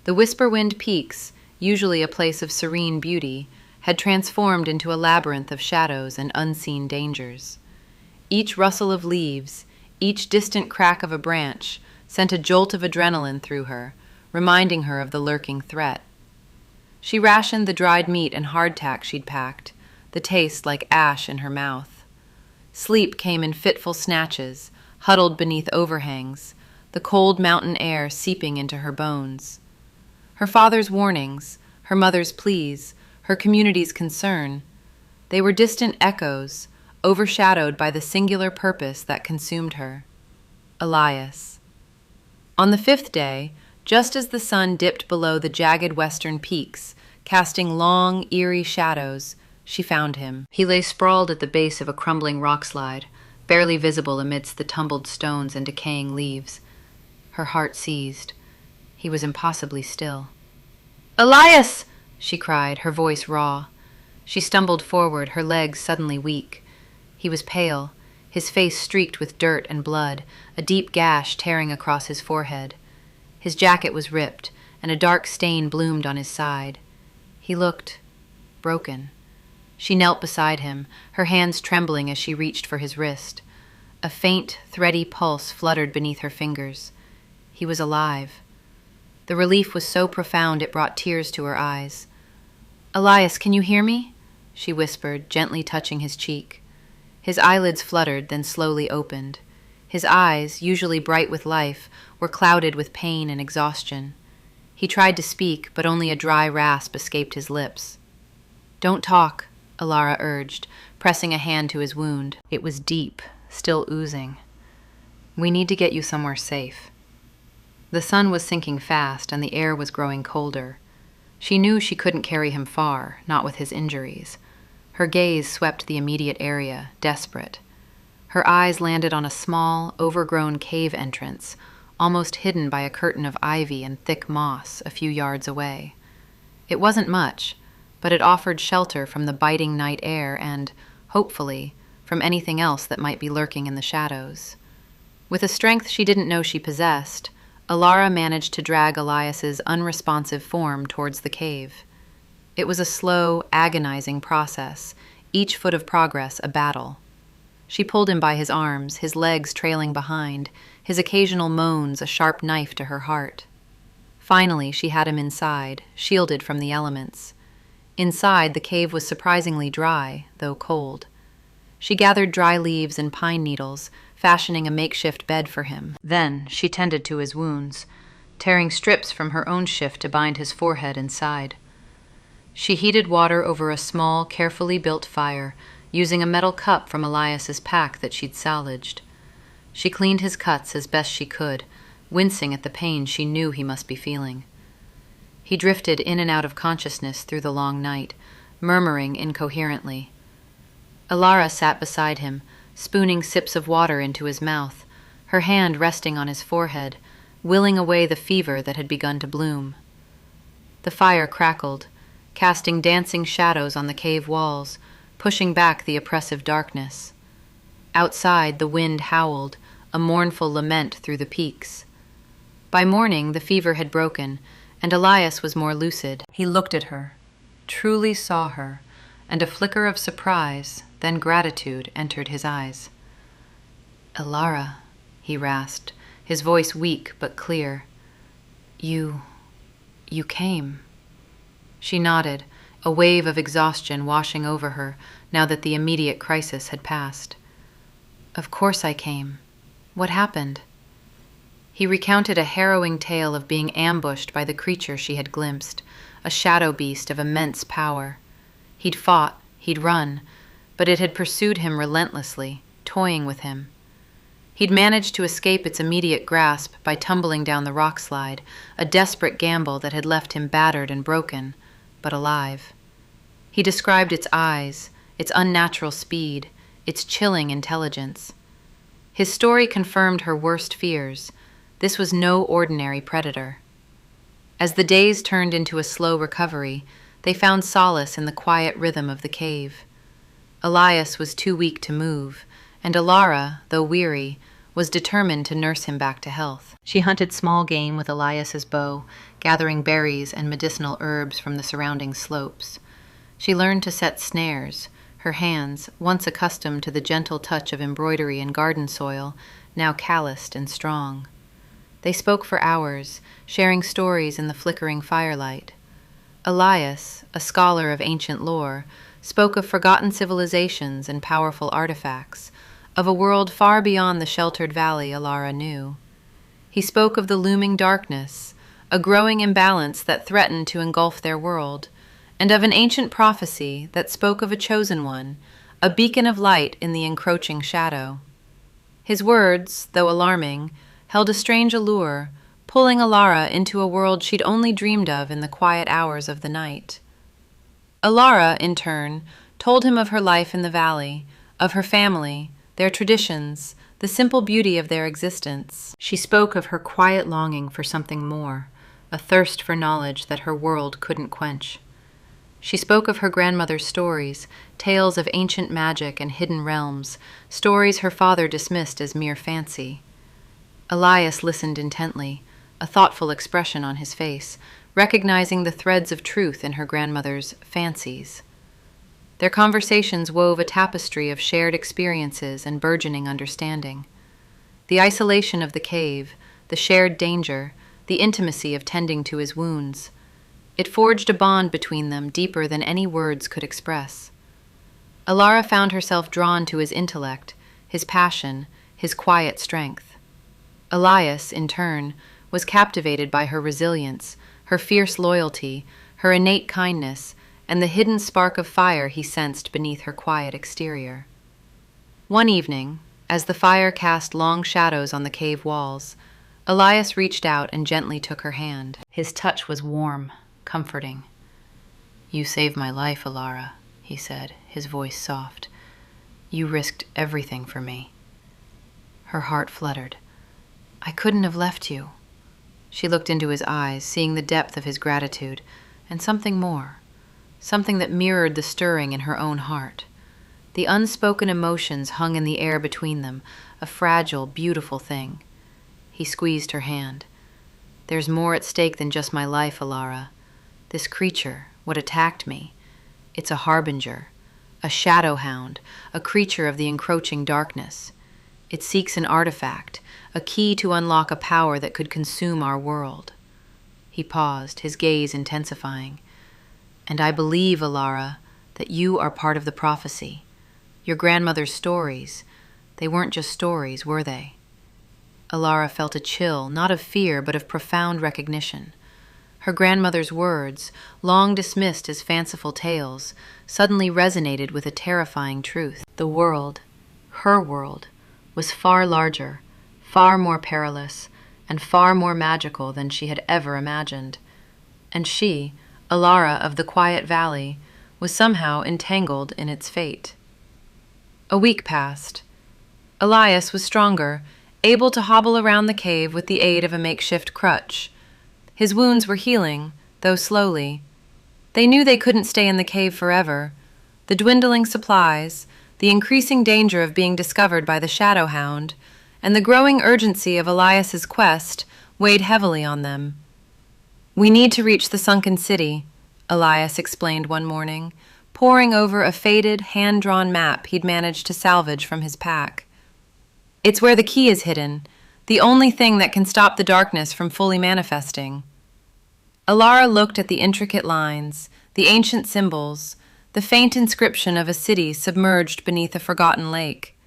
The Whisperwind Peaks, usually a place of serene beauty, had transformed into a labyrinth of shadows and unseen dangers. Each rustle of leaves, each distant crack of a branch, sent a jolt of adrenaline through her, reminding her of the lurking threat. She rationed the dried meat and hardtack she'd packed, the taste like ash in her mouth. Sleep came in fitful snatches, huddled beneath overhangs, the cold mountain air seeping into her bones. Her father's warnings, her mother's pleas, her community's concern, they were distant echoes, overshadowed by the singular purpose that consumed her. Elias. On the 5th day, just as the sun dipped below the jagged western peaks, casting long, eerie shadows, she found him. He lay sprawled at the base of a crumbling rockslide, barely visible amidst the tumbled stones and decaying leaves. Her heart seized. He was impossibly still. "Elias!" she cried, her voice raw. She stumbled forward, her legs suddenly weak. He was pale, his face streaked with dirt and blood, a deep gash tearing across his forehead. His jacket was ripped, and a dark stain bloomed on his side. He looked broken. She knelt beside him, her hands trembling as she reached for his wrist. A faint, thready pulse fluttered beneath her fingers. He was alive. The relief was so profound it brought tears to her eyes. "Elias, can you hear me?" she whispered, gently touching his cheek. His eyelids fluttered, then slowly opened. His eyes, usually bright with life, were clouded with pain and exhaustion. He tried to speak, but only a dry rasp escaped his lips. "Don't talk," Alara urged, pressing a hand to his wound. It was deep, still oozing. "We need to get you somewhere safe." The sun was sinking fast, and the air was growing colder. She knew she couldn't carry him far, not with his injuries. Her gaze swept the immediate area, desperate. Her eyes landed on a small, overgrown cave entrance, almost hidden by a curtain of ivy and thick moss a few yards away. It wasn't much, but it offered shelter from the biting night air and, hopefully, from anything else that might be lurking in the shadows. With a strength she didn't know she possessed, Alara managed to drag Elias's unresponsive form towards the cave. It was a slow, agonizing process, each foot of progress a battle. She pulled him by his arms, his legs trailing behind, his occasional moans a sharp knife to her heart. Finally, she had him inside, shielded from the elements. Inside, the cave was surprisingly dry, though cold. She gathered dry leaves and pine needles, fashioning a makeshift bed for him. Then she tended to his wounds, tearing strips from her own shift to bind his forehead and side. She heated water over a small, carefully built fire, using a metal cup from Elias's pack that she'd salvaged. She cleaned his cuts as best she could, wincing at the pain she knew he must be feeling. He drifted in and out of consciousness through the long night, murmuring incoherently. Alara sat beside him, spooning sips of water into his mouth, her hand resting on his forehead, willing away the fever that had begun to bloom. The fire crackled, casting dancing shadows on the cave walls, pushing back the oppressive darkness. Outside, the wind howled, a mournful lament through the peaks. By morning, the fever had broken, and Elias was more lucid. He looked at her, truly saw her, and a flicker of surprise, then gratitude, entered his eyes. "Alara," he rasped, his voice weak but clear. You came." She nodded, a wave of exhaustion washing over her now that the immediate crisis had passed. "Of course I came. What happened?" He recounted a harrowing tale of being ambushed by the creature she had glimpsed, a shadow beast of immense power. He'd fought, he'd run, but it had pursued him relentlessly, toying with him. He'd managed to escape its immediate grasp by tumbling down the rock slide, a desperate gamble that had left him battered and broken, but alive. He described its eyes, its unnatural speed, its chilling intelligence. His story confirmed her worst fears. This was no ordinary predator. As the days turned into a slow recovery, they found solace in the quiet rhythm of the cave. Elias was too weak to move, and Alara, though weary, was determined to nurse him back to health. She hunted small game with Elias's bow, gathering berries and medicinal herbs from the surrounding slopes. She learned to set snares, her hands, once accustomed to the gentle touch of embroidery and garden soil, now calloused and strong. They spoke for hours, sharing stories in the flickering firelight. Elias, a scholar of ancient lore, spoke of forgotten civilizations and powerful artifacts, of a world far beyond the sheltered valley Alara knew. He spoke of the looming darkness, a growing imbalance that threatened to engulf their world, and of an ancient prophecy that spoke of a chosen one, a beacon of light in the encroaching shadow. His words, though alarming, held a strange allure, pulling Alara into a world she'd only dreamed of in the quiet hours of the night. Alara, in turn, told him of her life in the valley, of her family, their traditions, the simple beauty of their existence. She spoke of her quiet longing for something more, a thirst for knowledge that her world couldn't quench. She spoke of her grandmother's stories, tales of ancient magic and hidden realms, stories her father dismissed as mere fancy. Elias listened intently, a thoughtful expression on his face, recognizing the threads of truth in her grandmother's fancies. Their conversations wove a tapestry of shared experiences and burgeoning understanding. The isolation of the cave, the shared danger, the intimacy of tending to his wounds. It forged a bond between them deeper than any words could express. Alara found herself drawn to his intellect, his passion, his quiet strength. Elias, in turn, was captivated by her resilience, her fierce loyalty, her innate kindness, and the hidden spark of fire he sensed beneath her quiet exterior. One evening, as the fire cast long shadows on the cave walls, Elias reached out and gently took her hand. His touch was warm, comforting. "You saved my life, Alara," he said, his voice soft. "You risked everything for me." Her heart fluttered. "I couldn't have left you." She looked into his eyes, seeing the depth of his gratitude, and something more, something that mirrored the stirring in her own heart. The unspoken emotions hung in the air between them, a fragile, beautiful thing. He squeezed her hand. "There's more at stake than just my life, Alara. This creature, what attacked me, it's a harbinger, a shadow hound, a creature of the encroaching darkness. It seeks an artifact, a key to unlock a power that could consume our world." He paused, his gaze intensifying. "And I believe, Alara, that you are part of the prophecy. Your grandmother's stories, they weren't just stories, were they?" Alara felt a chill, not of fear, but of profound recognition. Her grandmother's words, long dismissed as fanciful tales, suddenly resonated with a terrifying truth. The world, her world, was far larger, far more perilous, and far more magical than she had ever imagined. And she, Alara of the quiet valley, was somehow entangled in its fate. A week passed. Elias was stronger, able to hobble around the cave with the aid of a makeshift crutch. His wounds were healing, though slowly. They knew they couldn't stay in the cave forever. The dwindling supplies, the increasing danger of being discovered by the Shadow Hound, and the growing urgency of Elias's quest weighed heavily on them. "We need to reach the sunken city," Elias explained one morning, poring over a faded, hand-drawn map he'd managed to salvage from his pack. "It's where the key is hidden, the only thing that can stop the darkness from fully manifesting." Alara looked at the intricate lines, the ancient symbols, the faint inscription of a city submerged beneath a forgotten lake.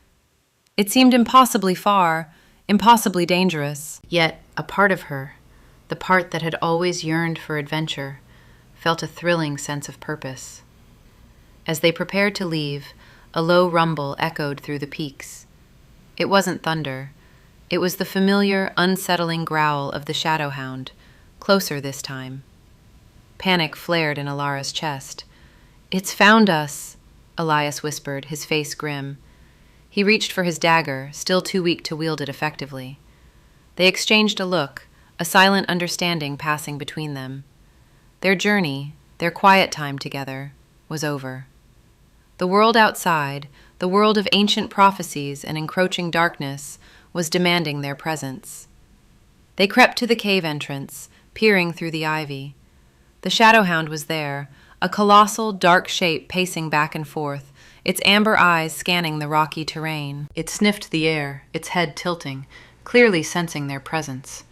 It seemed impossibly far, impossibly dangerous. Yet a part of her, the part that had always yearned for adventure, felt a thrilling sense of purpose. As they prepared to leave, a low rumble echoed through the peaks. It wasn't thunder. It was the familiar, unsettling growl of the Shadow Hound, closer this time. Panic flared in Alara's chest. "It's found us," Elias whispered, his face grim. He reached for his dagger, still too weak to wield it effectively. They exchanged a look, a silent understanding passing between them. Their journey, their quiet time together, was over. The world outside, the world of ancient prophecies and encroaching darkness, was demanding their presence. They crept to the cave entrance, peering through the ivy. The Shadow Hound was there, a colossal, dark shape pacing back and forth, its amber eyes scanning the rocky terrain. It sniffed the air, its head tilting, clearly sensing their presence.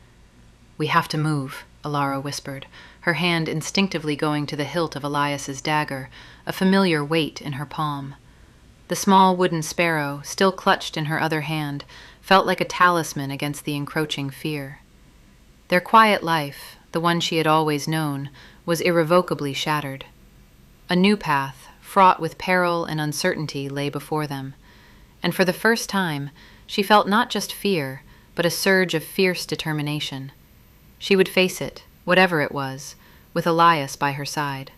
"We have to move," Alara whispered, her hand instinctively going to the hilt of Elias's dagger, a familiar weight in her palm. The small wooden sparrow, still clutched in her other hand, felt like a talisman against the encroaching fear. Their quiet life, the one she had always known, was irrevocably shattered. A new path, fraught with peril and uncertainty, lay before them, and for the first time she felt not just fear, but a surge of fierce determination. She would face it, whatever it was, with Elias by her side.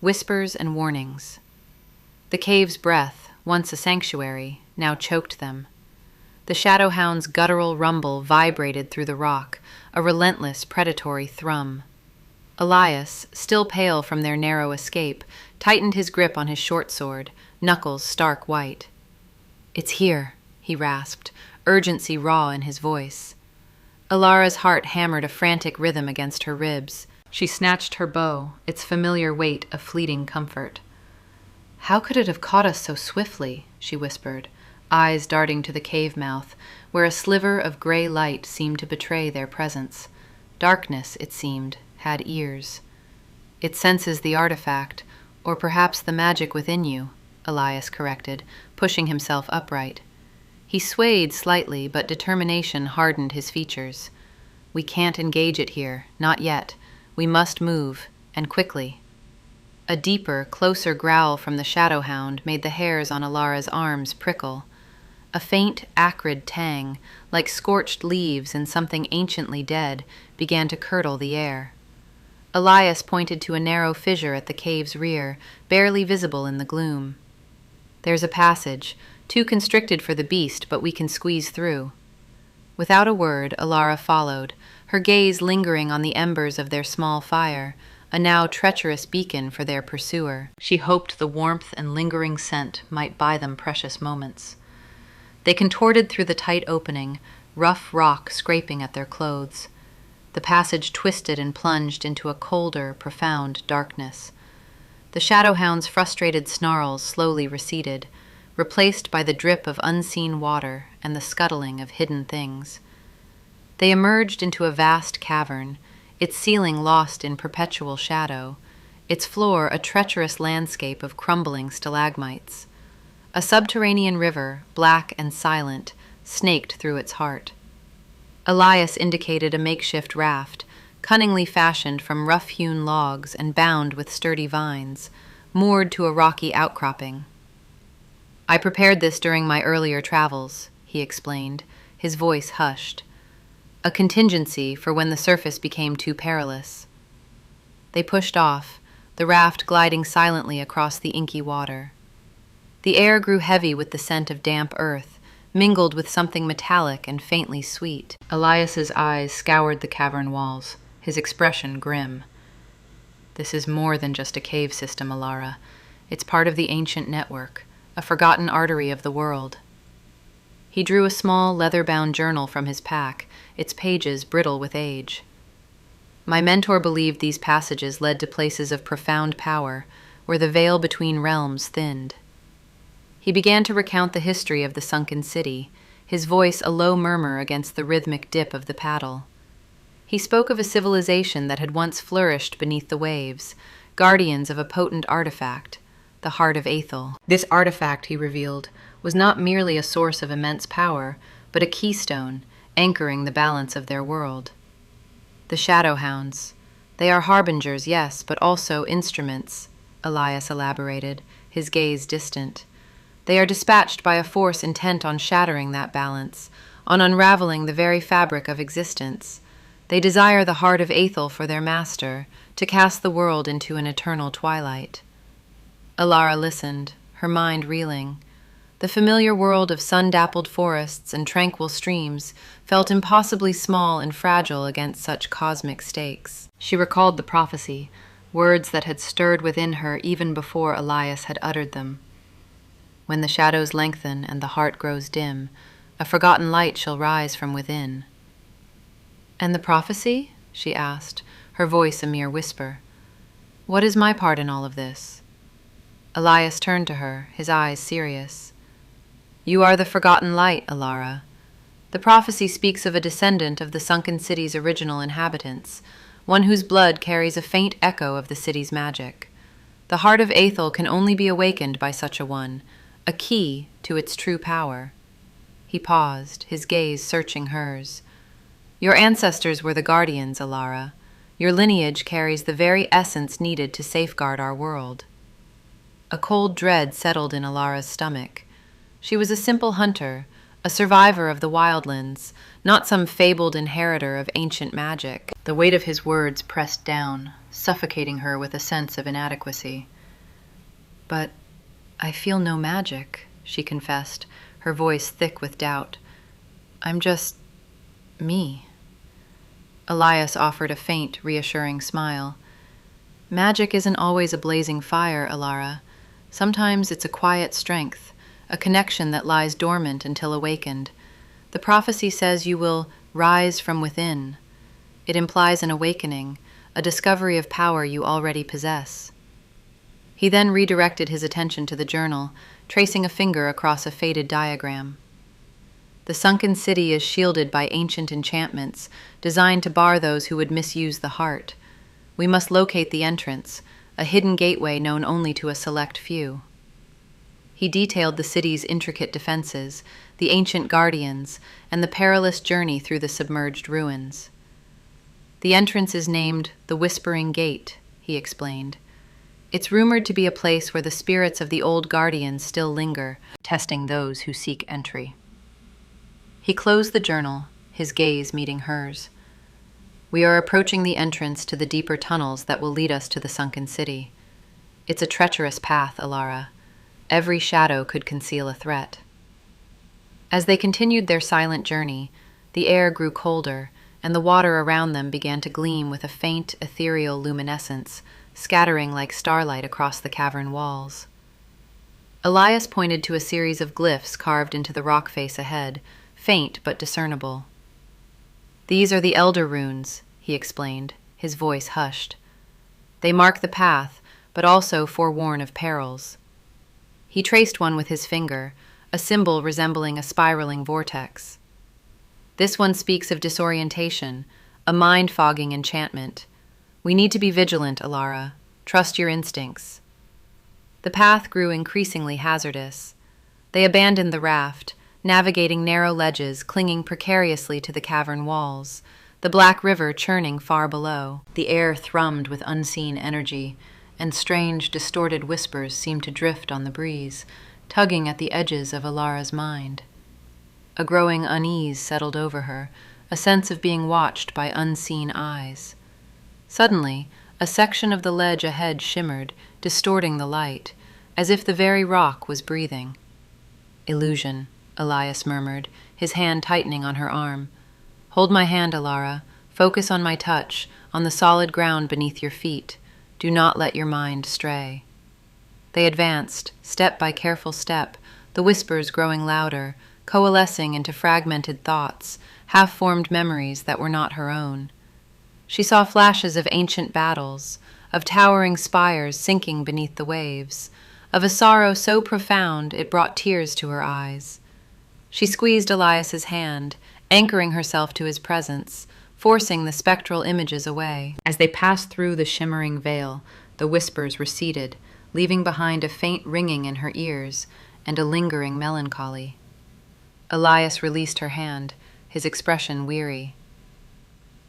Whispers and warnings. The cave's breath, once a sanctuary, now choked them. The Shadow Hound's guttural rumble vibrated through the rock, a relentless, predatory thrum. Elias, still pale from their narrow escape, tightened his grip on his short sword, knuckles stark white. "It's here," he rasped, urgency raw in his voice. Alara's heart hammered a frantic rhythm against her ribs. She snatched her bow, its familiar weight a fleeting comfort. How could it have caught us so swiftly? She whispered, eyes darting to the cave mouth, where a sliver of gray light seemed to betray their presence. Darkness, it seemed, had ears. It senses the artifact, or perhaps the magic within you, Elias corrected, pushing himself upright. He swayed slightly, but determination hardened his features. We can't engage it here, not yet. We must move, and quickly. A deeper, closer growl from the shadow hound made the hairs on Alara's arms prickle. A faint, acrid tang, like scorched leaves and something anciently dead, began to curdle the air. Elias pointed to a narrow fissure at the cave's rear, barely visible in the gloom. There's a passage, too constricted for the beast, but we can squeeze through. Without a word, Alara followed, her gaze lingering on the embers of their small fire, a now treacherous beacon for their pursuer. She hoped the warmth and lingering scent might buy them precious moments. They contorted through the tight opening, rough rock scraping at their clothes. The passage twisted and plunged into a colder, profound darkness. The shadowhound's frustrated snarls slowly receded, replaced by the drip of unseen water and the scuttling of hidden things. They emerged into a vast cavern, its ceiling lost in perpetual shadow, its floor a treacherous landscape of crumbling stalagmites. A subterranean river, black and silent, snaked through its heart. Elias indicated a makeshift raft, cunningly fashioned from rough-hewn logs and bound with sturdy vines, moored to a rocky outcropping. I prepared this during my earlier travels, he explained, his voice hushed. A contingency for when the surface became too perilous. They pushed off, the raft gliding silently across the inky water. The air grew heavy with the scent of damp earth, mingled with something metallic and faintly sweet. Elias's eyes scoured the cavern walls, his expression grim. This is more than just a cave system, Alara. It's part of the ancient network, a forgotten artery of the world. He drew a small, leather-bound journal from his pack, its pages brittle with age. My mentor believed these passages led to places of profound power, where the veil between realms thinned. He began to recount the history of the sunken city, his voice a low murmur against the rhythmic dip of the paddle. He spoke of a civilization that had once flourished beneath the waves, guardians of a potent artifact, the heart of Aethel. This artifact, he revealed, was not merely a source of immense power, but a keystone, anchoring the balance of their world. The Shadowhounds. They are harbingers, yes, but also instruments, Elias elaborated, his gaze distant. They are dispatched by a force intent on shattering that balance, on unraveling the very fabric of existence. They desire the heart of Aethel for their master, to cast the world into an eternal twilight. Alara listened, her mind reeling. The familiar world of sun-dappled forests and tranquil streams felt impossibly small and fragile against such cosmic stakes. She recalled the prophecy, words that had stirred within her even before Elias had uttered them. When the shadows lengthen and the heart grows dim, a forgotten light shall rise from within. And the prophecy? She asked, her voice a mere whisper. What is my part in all of this? Elias turned to her, his eyes serious. You are the forgotten light, Alara. The prophecy speaks of a descendant of the sunken city's original inhabitants, one whose blood carries a faint echo of the city's magic. The heart of Aethel can only be awakened by such a one, a key to its true power. He paused, his gaze searching hers. Your ancestors were the guardians, Alara. Your lineage carries the very essence needed to safeguard our world. A cold dread settled in Alara's stomach. She was a simple hunter, a survivor of the wildlands, not some fabled inheritor of ancient magic. The weight of his words pressed down, suffocating her with a sense of inadequacy. But I feel no magic, she confessed, her voice thick with doubt. I'm just me. Elias offered a faint, reassuring smile. Magic isn't always a blazing fire, Alara. Sometimes it's a quiet strength, a connection that lies dormant until awakened. The prophecy says you will rise from within. It implies an awakening, a discovery of power you already possess. He then redirected his attention to the journal, tracing a finger across a faded diagram. The sunken city is shielded by ancient enchantments, designed to bar those who would misuse the heart. We must locate the entrance, a hidden gateway known only to a select few. He detailed the city's intricate defenses, the ancient guardians, and the perilous journey through the submerged ruins. The entrance is named the Whispering Gate, he explained. It's rumored to be a place where the spirits of the old guardians still linger, testing those who seek entry. He closed the journal, his gaze meeting hers. We are approaching the entrance to the deeper tunnels that will lead us to the sunken city. It's a treacherous path, Alara. Every shadow could conceal a threat. As they continued their silent journey, the air grew colder, and the water around them began to gleam with a faint, ethereal luminescence, scattering like starlight across the cavern walls. Elias pointed to a series of glyphs carved into the rock face ahead, faint but discernible. These are the Elder Runes, he explained, his voice hushed. They mark the path, but also forewarn of perils. He traced one with his finger, a symbol resembling a spiraling vortex. This one speaks of disorientation, a mind-fogging enchantment. We need to be vigilant, Alara. Trust your instincts. The path grew increasingly hazardous. They abandoned the raft, navigating narrow ledges clinging precariously to the cavern walls, the black river churning far below. The air thrummed with unseen energy, and strange, distorted whispers seemed to drift on the breeze, tugging at the edges of Alara's mind. A growing unease settled over her, a sense of being watched by unseen eyes. Suddenly, a section of the ledge ahead shimmered, distorting the light, as if the very rock was breathing. "Illusion," Elias murmured, his hand tightening on her arm. "Hold my hand, Alara. Focus on my touch, on the solid ground beneath your feet. Do not let your mind stray." They advanced, step by careful step, the whispers growing louder, coalescing into fragmented thoughts, half-formed memories that were not her own. She saw flashes of ancient battles, of towering spires sinking beneath the waves, of a sorrow so profound it brought tears to her eyes. She squeezed Elias's hand, anchoring herself to his presence, forcing the spectral images away. As they passed through the shimmering veil, the whispers receded, leaving behind a faint ringing in her ears and a lingering melancholy. Elias released her hand, his expression weary.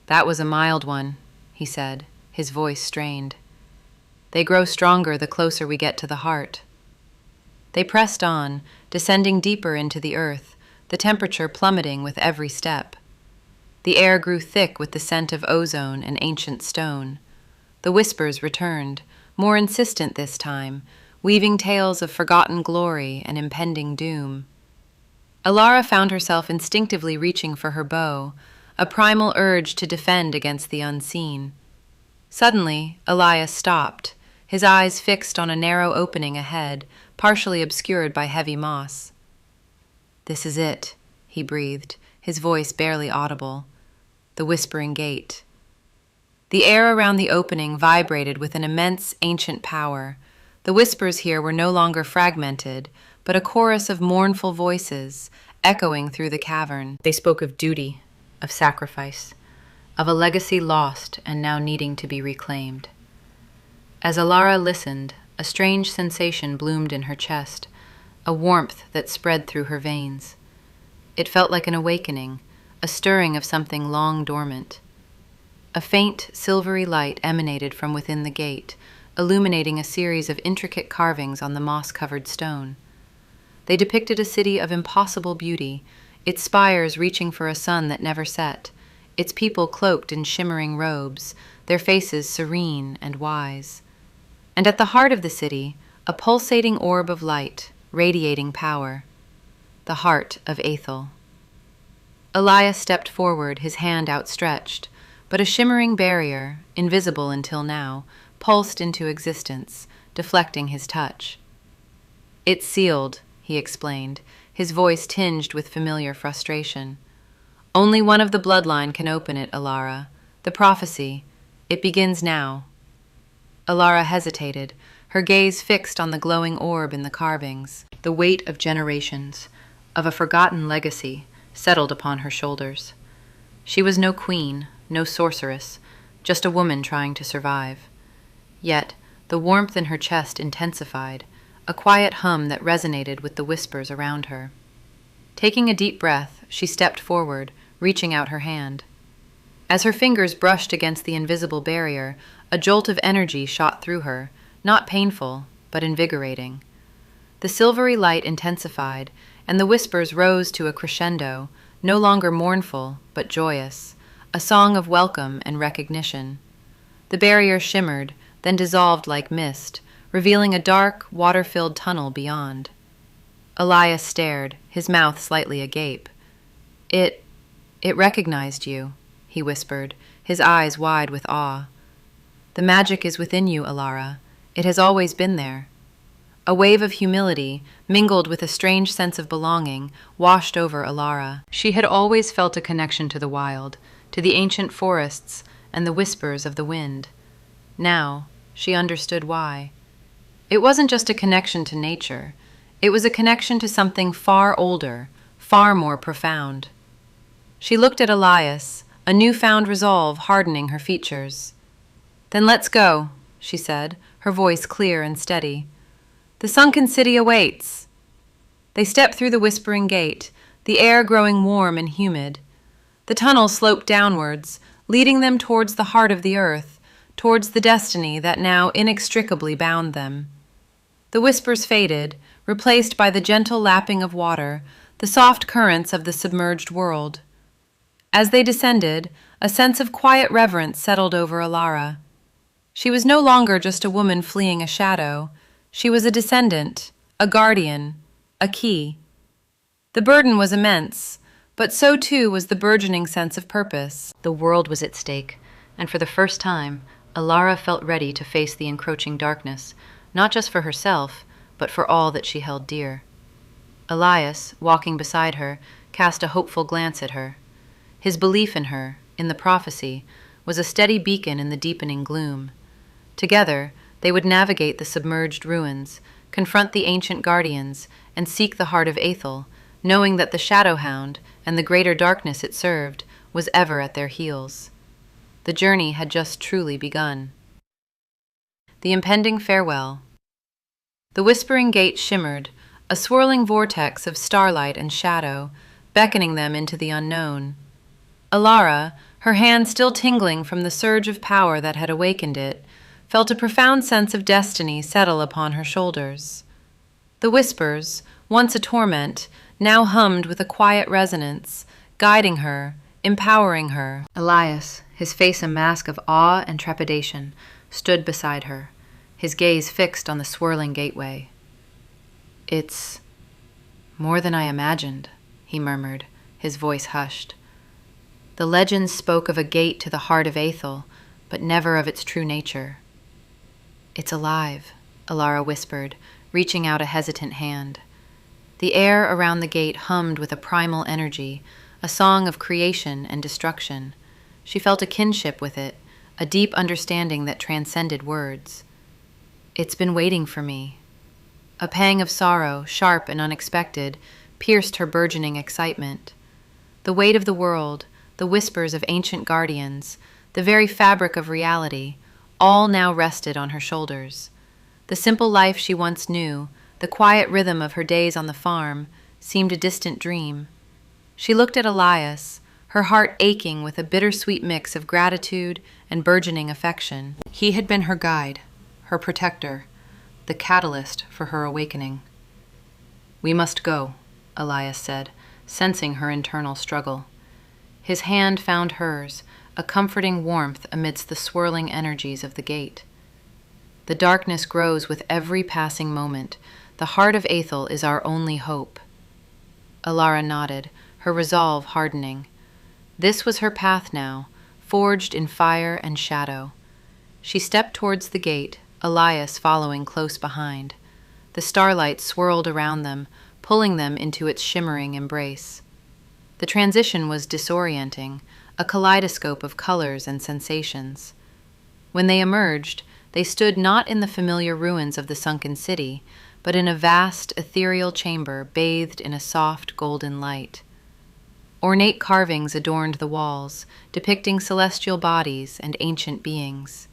"That was a mild one," he said, his voice strained. "They grow stronger the closer we get to the heart." They pressed on, descending deeper into the earth, the temperature plummeting with every step. The air grew thick with the scent of ozone and ancient stone. The whispers returned, more insistent this time, weaving tales of forgotten glory and impending doom. Alara found herself instinctively reaching for her bow, a primal urge to defend against the unseen. Suddenly, Elias stopped, his eyes fixed on a narrow opening ahead, partially obscured by heavy moss. "This is it," he breathed, his voice barely audible. "The Whispering Gate." The air around the opening vibrated with an immense ancient power. The whispers here were no longer fragmented, but a chorus of mournful voices, echoing through the cavern. They spoke of duty, of sacrifice, of a legacy lost and now needing to be reclaimed. As Alara listened, a strange sensation bloomed in her chest, a warmth that spread through her veins. It felt like an awakening, a stirring of something long dormant. A faint, silvery light emanated from within the gate, illuminating a series of intricate carvings on the moss-covered stone. They depicted a city of impossible beauty, its spires reaching for a sun that never set, its people cloaked in shimmering robes, their faces serene and wise. And at the heart of the city, a pulsating orb of light, radiating power, the heart of Aethel. Elias stepped forward, his hand outstretched, but a shimmering barrier, invisible until now, pulsed into existence, deflecting his touch. "It's sealed," he explained, his voice tinged with familiar frustration. "Only one of the bloodline can open it, Alara. The prophecy. It begins now." Alara hesitated, her gaze fixed on the glowing orb in the carvings. The weight of generations, of a forgotten legacy, settled upon her shoulders. She was no queen, no sorceress, just a woman trying to survive. Yet, the warmth in her chest intensified, a quiet hum that resonated with the whispers around her. Taking a deep breath, she stepped forward, reaching out her hand. As her fingers brushed against the invisible barrier, a jolt of energy shot through her, not painful, but invigorating. The silvery light intensified, and the whispers rose to a crescendo, no longer mournful, but joyous, a song of welcome and recognition. The barrier shimmered, then dissolved like mist, revealing a dark, water-filled tunnel beyond. Elias stared, his mouth slightly agape. It recognized you," he whispered, his eyes wide with awe. "The magic is within you, Alara. It has always been there." A wave of humility, mingled with a strange sense of belonging, washed over Alara. She had always felt a connection to the wild, to the ancient forests and the whispers of the wind. Now, she understood why. It wasn't just a connection to nature. It was a connection to something far older, far more profound. She looked at Elias, a newfound resolve hardening her features. "Then let's go," she said, her voice clear and steady. "The sunken city awaits." They stepped through the whispering gate, the air growing warm and humid. The tunnel sloped downwards, leading them towards the heart of the earth, towards the destiny that now inextricably bound them. The whispers faded, replaced by the gentle lapping of water, the soft currents of the submerged world. As they descended, a sense of quiet reverence settled over Alara. She was no longer just a woman fleeing a shadow. She was a descendant, a guardian, a key. The burden was immense, but so too was the burgeoning sense of purpose. The world was at stake, and for the first time, Alara felt ready to face the encroaching darkness, not just for herself, but for all that she held dear. Elias, walking beside her, cast a hopeful glance at her. His belief in her, in the prophecy, was a steady beacon in the deepening gloom. Together, they would navigate the submerged ruins, confront the ancient guardians, and seek the heart of Aethel, knowing that the Shadow Hound, and the greater darkness it served, was ever at their heels. The journey had just truly begun. The impending farewell. The whispering gate shimmered, a swirling vortex of starlight and shadow, beckoning them into the unknown. Alara, her hand still tingling from the surge of power that had awakened it, felt a profound sense of destiny settle upon her shoulders. The whispers, once a torment, now hummed with a quiet resonance, guiding her, empowering her. Elias, his face a mask of awe and trepidation, stood beside her, his gaze fixed on the swirling gateway. "It's more than I imagined," he murmured, his voice hushed. The legends spoke of a gate to the heart of Aethel, but never of its true nature. "It's alive," Alara whispered, reaching out a hesitant hand. The air around the gate hummed with a primal energy, a song of creation and destruction. She felt a kinship with it, a deep understanding that transcended words. "It's been waiting for me." A pang of sorrow, sharp and unexpected, pierced her burgeoning excitement. The weight of the world, the whispers of ancient guardians, the very fabric of reality, all now rested on her shoulders. The simple life she once knew, the quiet rhythm of her days on the farm, seemed a distant dream. She looked at Elias, her heart aching with a bittersweet mix of gratitude and burgeoning affection. He had been her guide, her protector, the catalyst for her awakening. "We must go," Elias said, sensing her internal struggle. His hand found hers, a comforting warmth amidst the swirling energies of the gate. "The darkness grows with every passing moment. The heart of Aethel is our only hope." Alara nodded, her resolve hardening. This was her path now, forged in fire and shadow. She stepped towards the gate, Elias following close behind. The starlight swirled around them, pulling them into its shimmering embrace. The transition was disorienting, a kaleidoscope of colors and sensations. When they emerged, They stood not in the familiar ruins of the sunken city, but in a vast, ethereal chamber bathed in a soft, golden light. Ornate carvings adorned the walls, depicting celestial bodies and ancient beings.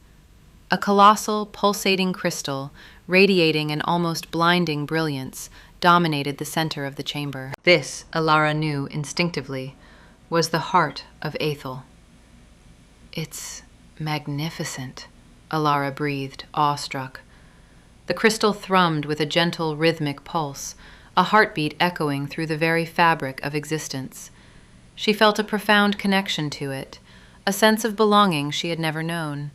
A colossal, pulsating crystal, radiating an almost blinding brilliance, dominated the center of the chamber. This, Alara knew instinctively, was the heart of Aethel. "It's magnificent," Alara breathed, awestruck. The crystal thrummed with a gentle, rhythmic pulse, a heartbeat echoing through the very fabric of existence. She felt a profound connection to it, a sense of belonging she had never known.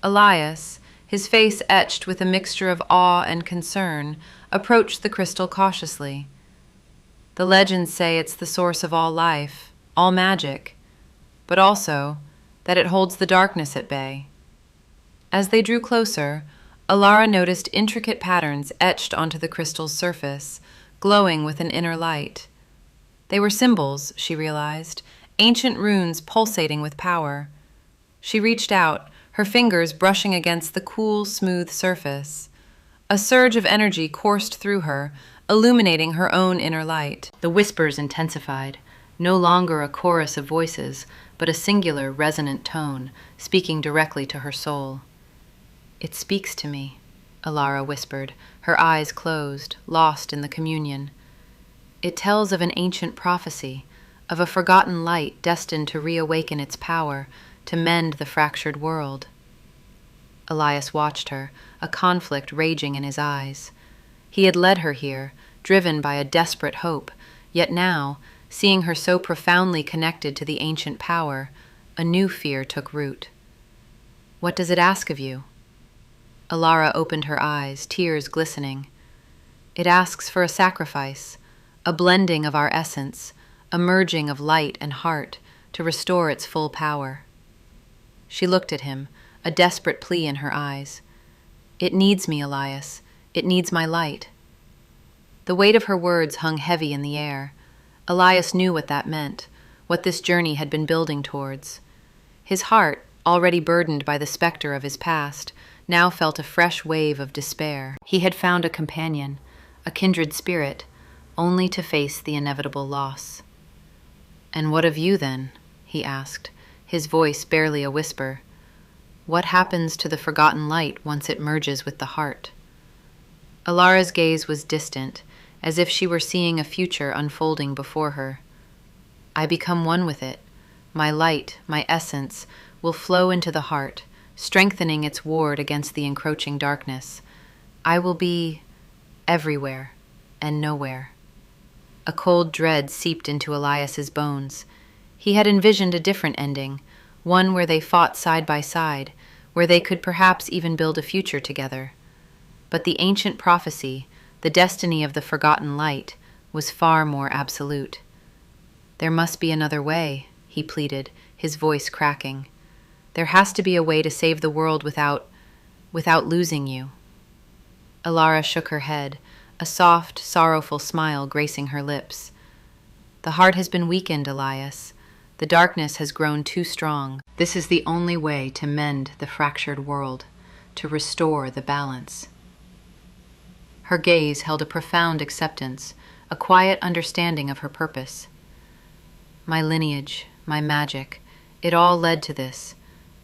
Elias, his face etched with a mixture of awe and concern, approached the crystal cautiously. "The legends say it's the source of all life, all magic, but also that it holds the darkness at bay." As they drew closer, Alara noticed intricate patterns etched onto the crystal's surface, glowing with an inner light. They were symbols, she realized, ancient runes pulsating with power. She reached out, her fingers brushing against the cool, smooth surface. A surge of energy coursed through her, illuminating her own inner light. The whispers intensified, no longer a chorus of voices, but a singular, resonant tone, speaking directly to her soul. "It speaks to me," Alara whispered, her eyes closed, lost in the communion. "It tells of an ancient prophecy, of a forgotten light destined to reawaken its power, to mend the fractured world." Elias watched her, a conflict raging in his eyes. He had led her here, driven by a desperate hope, yet now, seeing her so profoundly connected to the ancient power, a new fear took root. "What does it ask of you?" Alara opened her eyes, tears glistening. "It asks for a sacrifice, a blending of our essence, a merging of light and heart to restore its full power." She looked at him, a desperate plea in her eyes. "It needs me, Elias. It needs my light." The weight of her words hung heavy in the air. Elias knew what that meant, what this journey had been building towards. His heart, already burdened by the specter of his past, now felt a fresh wave of despair. He had found a companion, a kindred spirit, only to face the inevitable loss. "And what of you, then?" he asked, his voice barely a whisper. "What happens to the forgotten light once it merges with the heart?" Alara's gaze was distant, as if she were seeing a future unfolding before her. "I become one with it. My light, my essence, will flow into the heart, strengthening its ward against the encroaching darkness. I will be everywhere and nowhere." A cold dread seeped into Elias's bones. He had envisioned a different ending, one where they fought side by side, where they could perhaps even build a future together. But the ancient prophecy, the destiny of the forgotten light, was far more absolute. "There must be another way," he pleaded, his voice cracking. "There has to be a way to save the world without losing you." Alara shook her head, a soft, sorrowful smile gracing her lips. "The heart has been weakened, Elias. The darkness has grown too strong. This is the only way to mend the fractured world, to restore the balance." Her gaze held a profound acceptance, a quiet understanding of her purpose. "My lineage, my magic, it all led to this.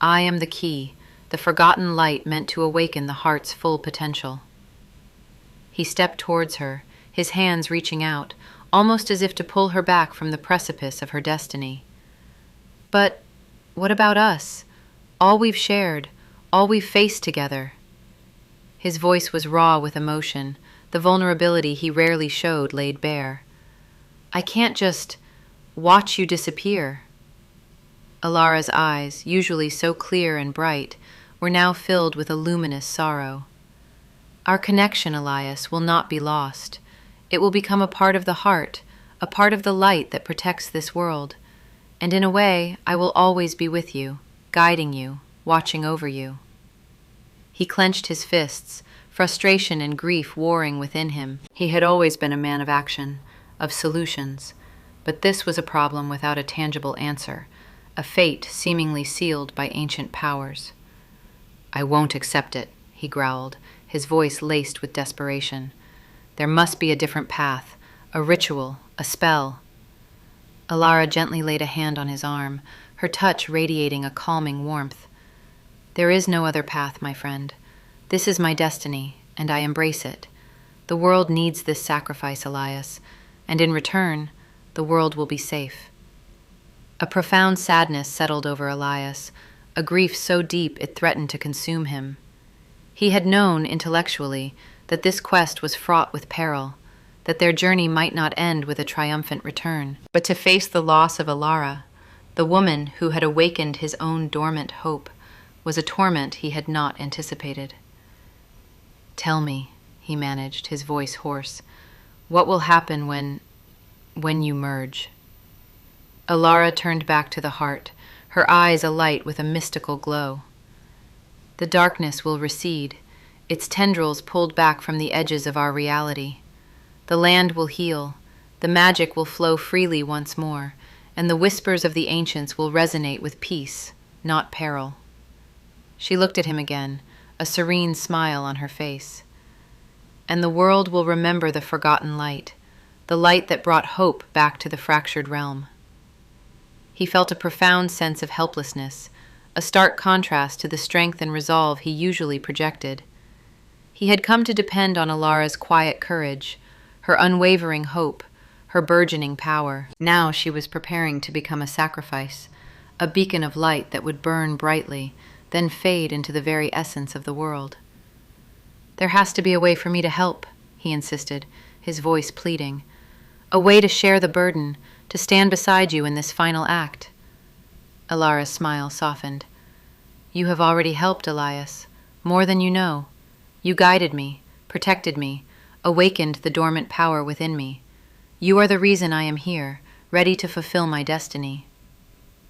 I am the key, the forgotten light meant to awaken the heart's full potential." He stepped towards her, his hands reaching out, almost as if to pull her back from the precipice of her destiny. "But what about us? All we've shared, all we've faced together?" His voice was raw with emotion, the vulnerability he rarely showed laid bare. "I can't just watch you disappear." Alara's eyes, usually so clear and bright, were now filled with a luminous sorrow. "Our connection, Elias, will not be lost. It will become a part of the heart, a part of the light that protects this world. And in a way, I will always be with you, guiding you, watching over you." He clenched his fists, frustration and grief warring within him. He had always been a man of action, of solutions, but this was a problem without a tangible answer, a fate seemingly sealed by ancient powers. "I won't accept it," he growled, his voice laced with desperation. "There must be a different path, a ritual, a spell." Alara gently laid a hand on his arm, her touch radiating a calming warmth. "There is no other path, my friend. This is my destiny, and I embrace it. The world needs this sacrifice, Elias, and in return, the world will be safe." A profound sadness settled over Elias, a grief so deep it threatened to consume him. He had known, intellectually, that this quest was fraught with peril, that their journey might not end with a triumphant return. But to face the loss of Alara, the woman who had awakened his own dormant hope, was a torment he had not anticipated. "Tell me," he managed, his voice hoarse, "what will happen when you merge?" Alara turned back to the heart, her eyes alight with a mystical glow. "The darkness will recede, its tendrils pulled back from the edges of our reality. The land will heal, the magic will flow freely once more, and the whispers of the ancients will resonate with peace, not peril." She looked at him again, a serene smile on her face. "And the world will remember the forgotten light, the light that brought hope back to the fractured realm." He felt a profound sense of helplessness, a stark contrast to the strength and resolve he usually projected. He had come to depend on Alara's quiet courage, her unwavering hope, her burgeoning power. Now she was preparing to become a sacrifice, a beacon of light that would burn brightly, then fade into the very essence of the world. "There has to be a way for me to help," he insisted, his voice pleading. "A way to share the burden, to stand beside you in this final act." Alara's smile softened. "You have already helped, Elias, more than you know. You guided me, protected me, awakened the dormant power within me. You are the reason I am here, ready to fulfill my destiny."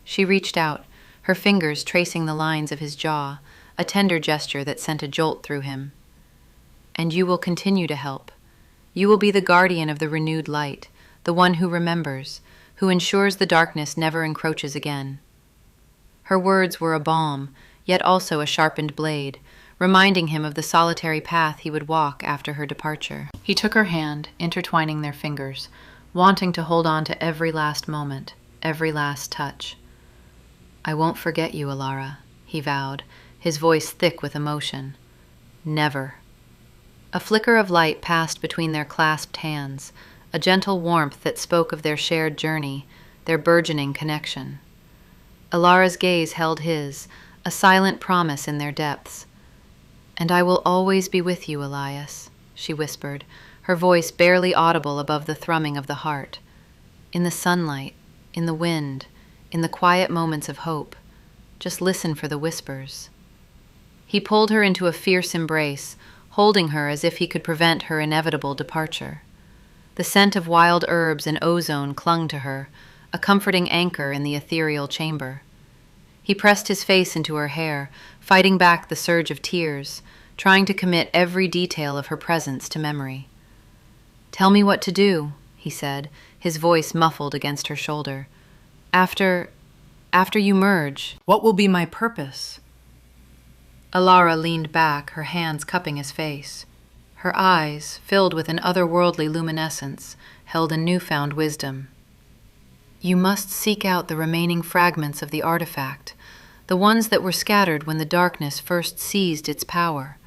She reached out, her fingers tracing the lines of his jaw, a tender gesture that sent a jolt through him. "And you will continue to help. You will be the guardian of the renewed light, the one who remembers, who ensures the darkness never encroaches again." Her words were a balm, yet also a sharpened blade, reminding him of the solitary path he would walk after her departure. He took her hand, intertwining their fingers, wanting to hold on to every last moment, every last touch. "I won't forget you, Alara," he vowed, his voice thick with emotion. "Never." A flicker of light passed between their clasped hands, a gentle warmth that spoke of their shared journey, their burgeoning connection. Alara's gaze held his, a silent promise in their depths. "And I will always be with you, Elias," she whispered, her voice barely audible above the thrumming of the heart. "In the sunlight, in the wind, in the quiet moments of hope. Just listen for the whispers." He pulled her into a fierce embrace, holding her as if he could prevent her inevitable departure. The scent of wild herbs and ozone clung to her, a comforting anchor in the ethereal chamber. He pressed his face into her hair, fighting back the surge of tears, trying to commit every detail of her presence to memory. "Tell me what to do," he said, his voice muffled against her shoulder. After you merge, what will be my purpose?" Alara leaned back, her hands cupping his face. Her eyes, filled with an otherworldly luminescence, held a newfound wisdom. "You must seek out the remaining fragments of the artifact, the ones that were scattered when the darkness first seized its power.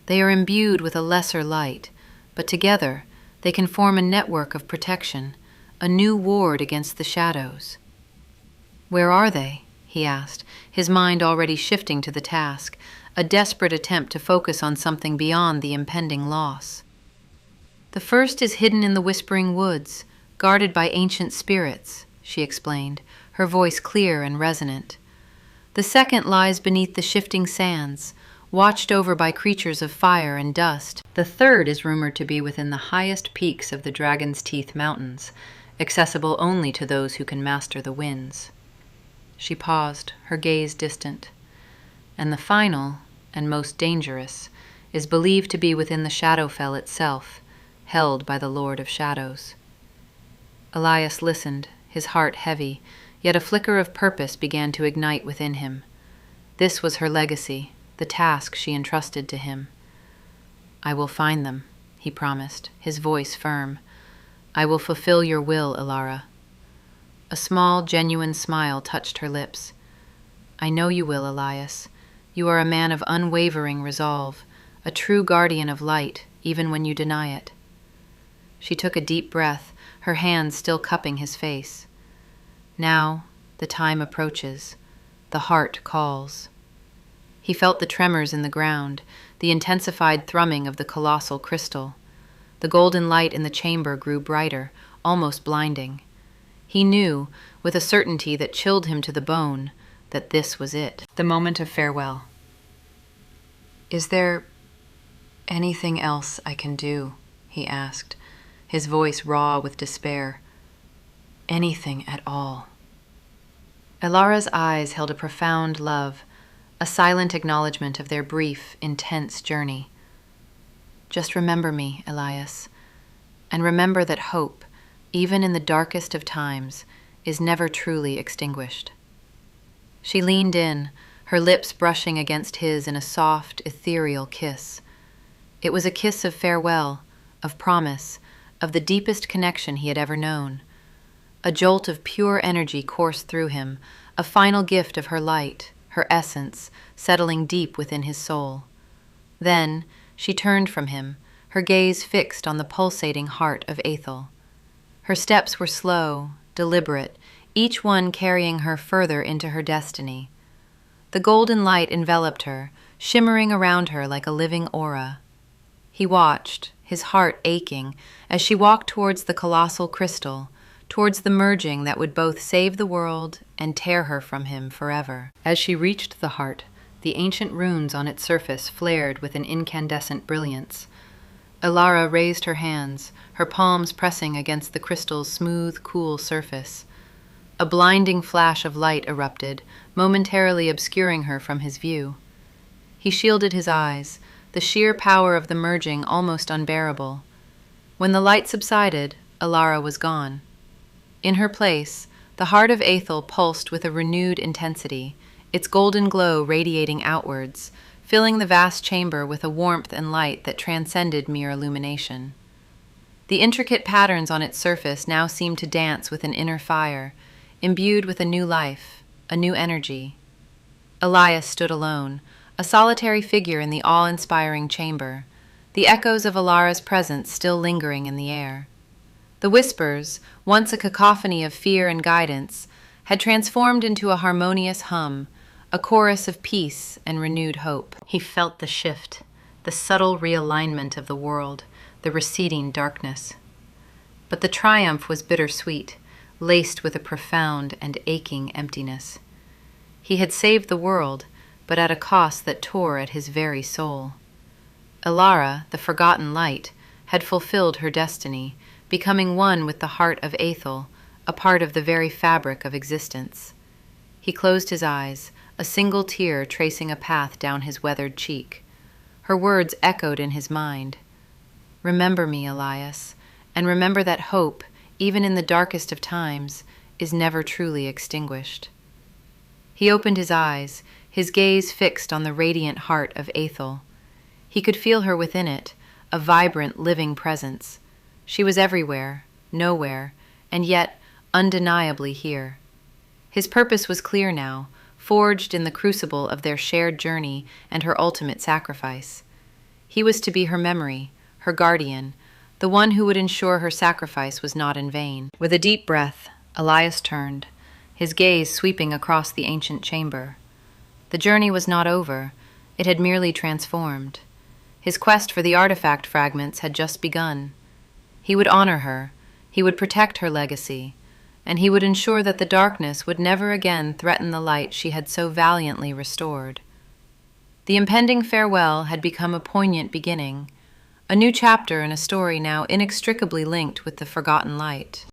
They are imbued with a lesser light, but together they can form a network of protection, a new ward against the shadows." "Where are they?" he asked, his mind already shifting to the task, a desperate attempt to focus on something beyond the impending loss. "The first is hidden in the Whispering Woods, guarded by ancient spirits," she explained, her voice clear and resonant. "The second lies beneath the shifting sands, watched over by creatures of fire and dust. The third is rumored to be within the highest peaks of the Dragon's Teeth Mountains, accessible only to those who can master the winds." She paused, her gaze distant. "And the final, and most dangerous, is believed to be within the Shadowfell itself, held by the Lord of Shadows." Elias listened, his heart heavy, yet a flicker of purpose began to ignite within him. This was her legacy, the task she entrusted to him. "I will find them," he promised, his voice firm. "I will fulfill your will, Ilara." A small, genuine smile touched her lips. "I know you will, Elias. You are a man of unwavering resolve, a true guardian of light, even when you deny it." She took a deep breath, her hands still cupping his face. Now, the time approaches. The heart calls. He felt the tremors in the ground, the intensified thrumming of the colossal crystal. The golden light in the chamber grew brighter, almost blinding. He knew, with a certainty that chilled him to the bone, that this was it, the moment of farewell. "Is there anything else I can do?" he asked, his voice raw with despair. "Anything at all." Ilara's eyes held a profound love, a silent acknowledgement of their brief, intense journey. "Just remember me, Elias, and remember that hope, even in the darkest of times, is never truly extinguished." She leaned in, her lips brushing against his in a soft, ethereal kiss. It was a kiss of farewell, of promise, of the deepest connection he had ever known. A jolt of pure energy coursed through him, a final gift of her light, her essence, settling deep within his soul. Then she turned from him, her gaze fixed on the pulsating heart of Ethel. Her steps were slow, deliberate, each one carrying her further into her destiny. The golden light enveloped her, shimmering around her like a living aura. He watched, his heart aching, as she walked towards the colossal crystal, towards the merging that would both save the world and tear her from him forever. As she reached the heart, the ancient runes on its surface flared with an incandescent brilliance. Ilara raised her hands, her palms pressing against the crystal's smooth, cool surface. A blinding flash of light erupted, momentarily obscuring her from his view. He shielded his eyes, the sheer power of the merging almost unbearable. When the light subsided, Ilara was gone. In her place, the heart of Ethel pulsed with a renewed intensity, its golden glow radiating outwards, filling the vast chamber with a warmth and light that transcended mere illumination. The intricate patterns on its surface now seemed to dance with an inner fire, imbued with a new life, a new energy. Elias stood alone, a solitary figure in the awe-inspiring chamber, the echoes of Ilara's presence still lingering in the air. The whispers, once a cacophony of fear and guidance, had transformed into a harmonious hum, a chorus of peace and renewed hope. He felt the shift, the subtle realignment of the world, the receding darkness. But the triumph was bittersweet, laced with a profound and aching emptiness. He had saved the world, but at a cost that tore at his very soul. Ilara, the forgotten light, had fulfilled her destiny, becoming one with the heart of Ethel, a part of the very fabric of existence. He closed his eyes, a single tear tracing a path down his weathered cheek. Her words echoed in his mind. "Remember me, Elias, and remember that hope, even in the darkest of times, is never truly extinguished." He opened his eyes, his gaze fixed on the radiant heart of Ethel. He could feel her within it, a vibrant, living presence. She was everywhere, nowhere, and yet undeniably here. His purpose was clear now, forged in the crucible of their shared journey and her ultimate sacrifice. He was to be her memory, her guardian, the one who would ensure her sacrifice was not in vain. With a deep breath, Elias turned, his gaze sweeping across the ancient chamber. The journey was not over, it had merely transformed. His quest for the artifact fragments had just begun. He would honor her, he would protect her legacy, and he would ensure that the darkness would never again threaten the light she had so valiantly restored. The impending farewell had become a poignant beginning, a new chapter in a story now inextricably linked with the forgotten light.